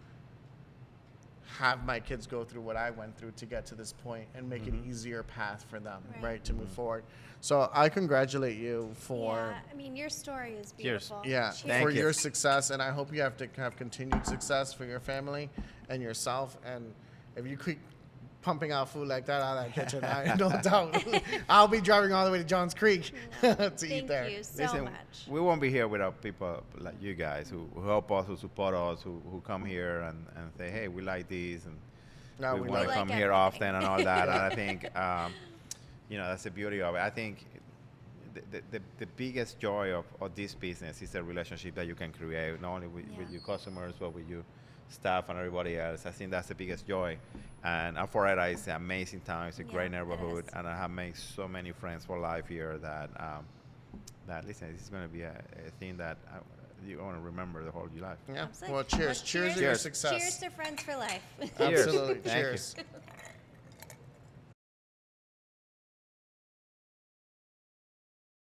have my kids go through what I went through to get to this point and make an easier path for them, right, to move forward. So I congratulate you for... Yeah, I mean, your story is beautiful. Yeah, Thank for you. your success, and I hope you have to have continued success for your family and yourself. And if you keep pumping out food like that out of that kitchen, I have no doubt I'll be driving all the way to Johns Creek to eat there. Thank you so much. We won't be here without people like you guys who help us, who support us, who come here and say, hey, we like these, and we want to come here often and all that. And I think, that's the beauty of it. I think the biggest joy of this business is the relationship that you can create, not only with your customers, but with your staff and everybody else. I think that's the biggest joy. And Alpharetta is an amazing town. It's a great neighborhood, and I have made so many friends for life here that listen, this is going to be a thing that you're going to remember the whole of your life. Yeah. Absolutely. Well, cheers. Cheers to your success. Cheers to friends for life. Absolutely. Thank Cheers. you.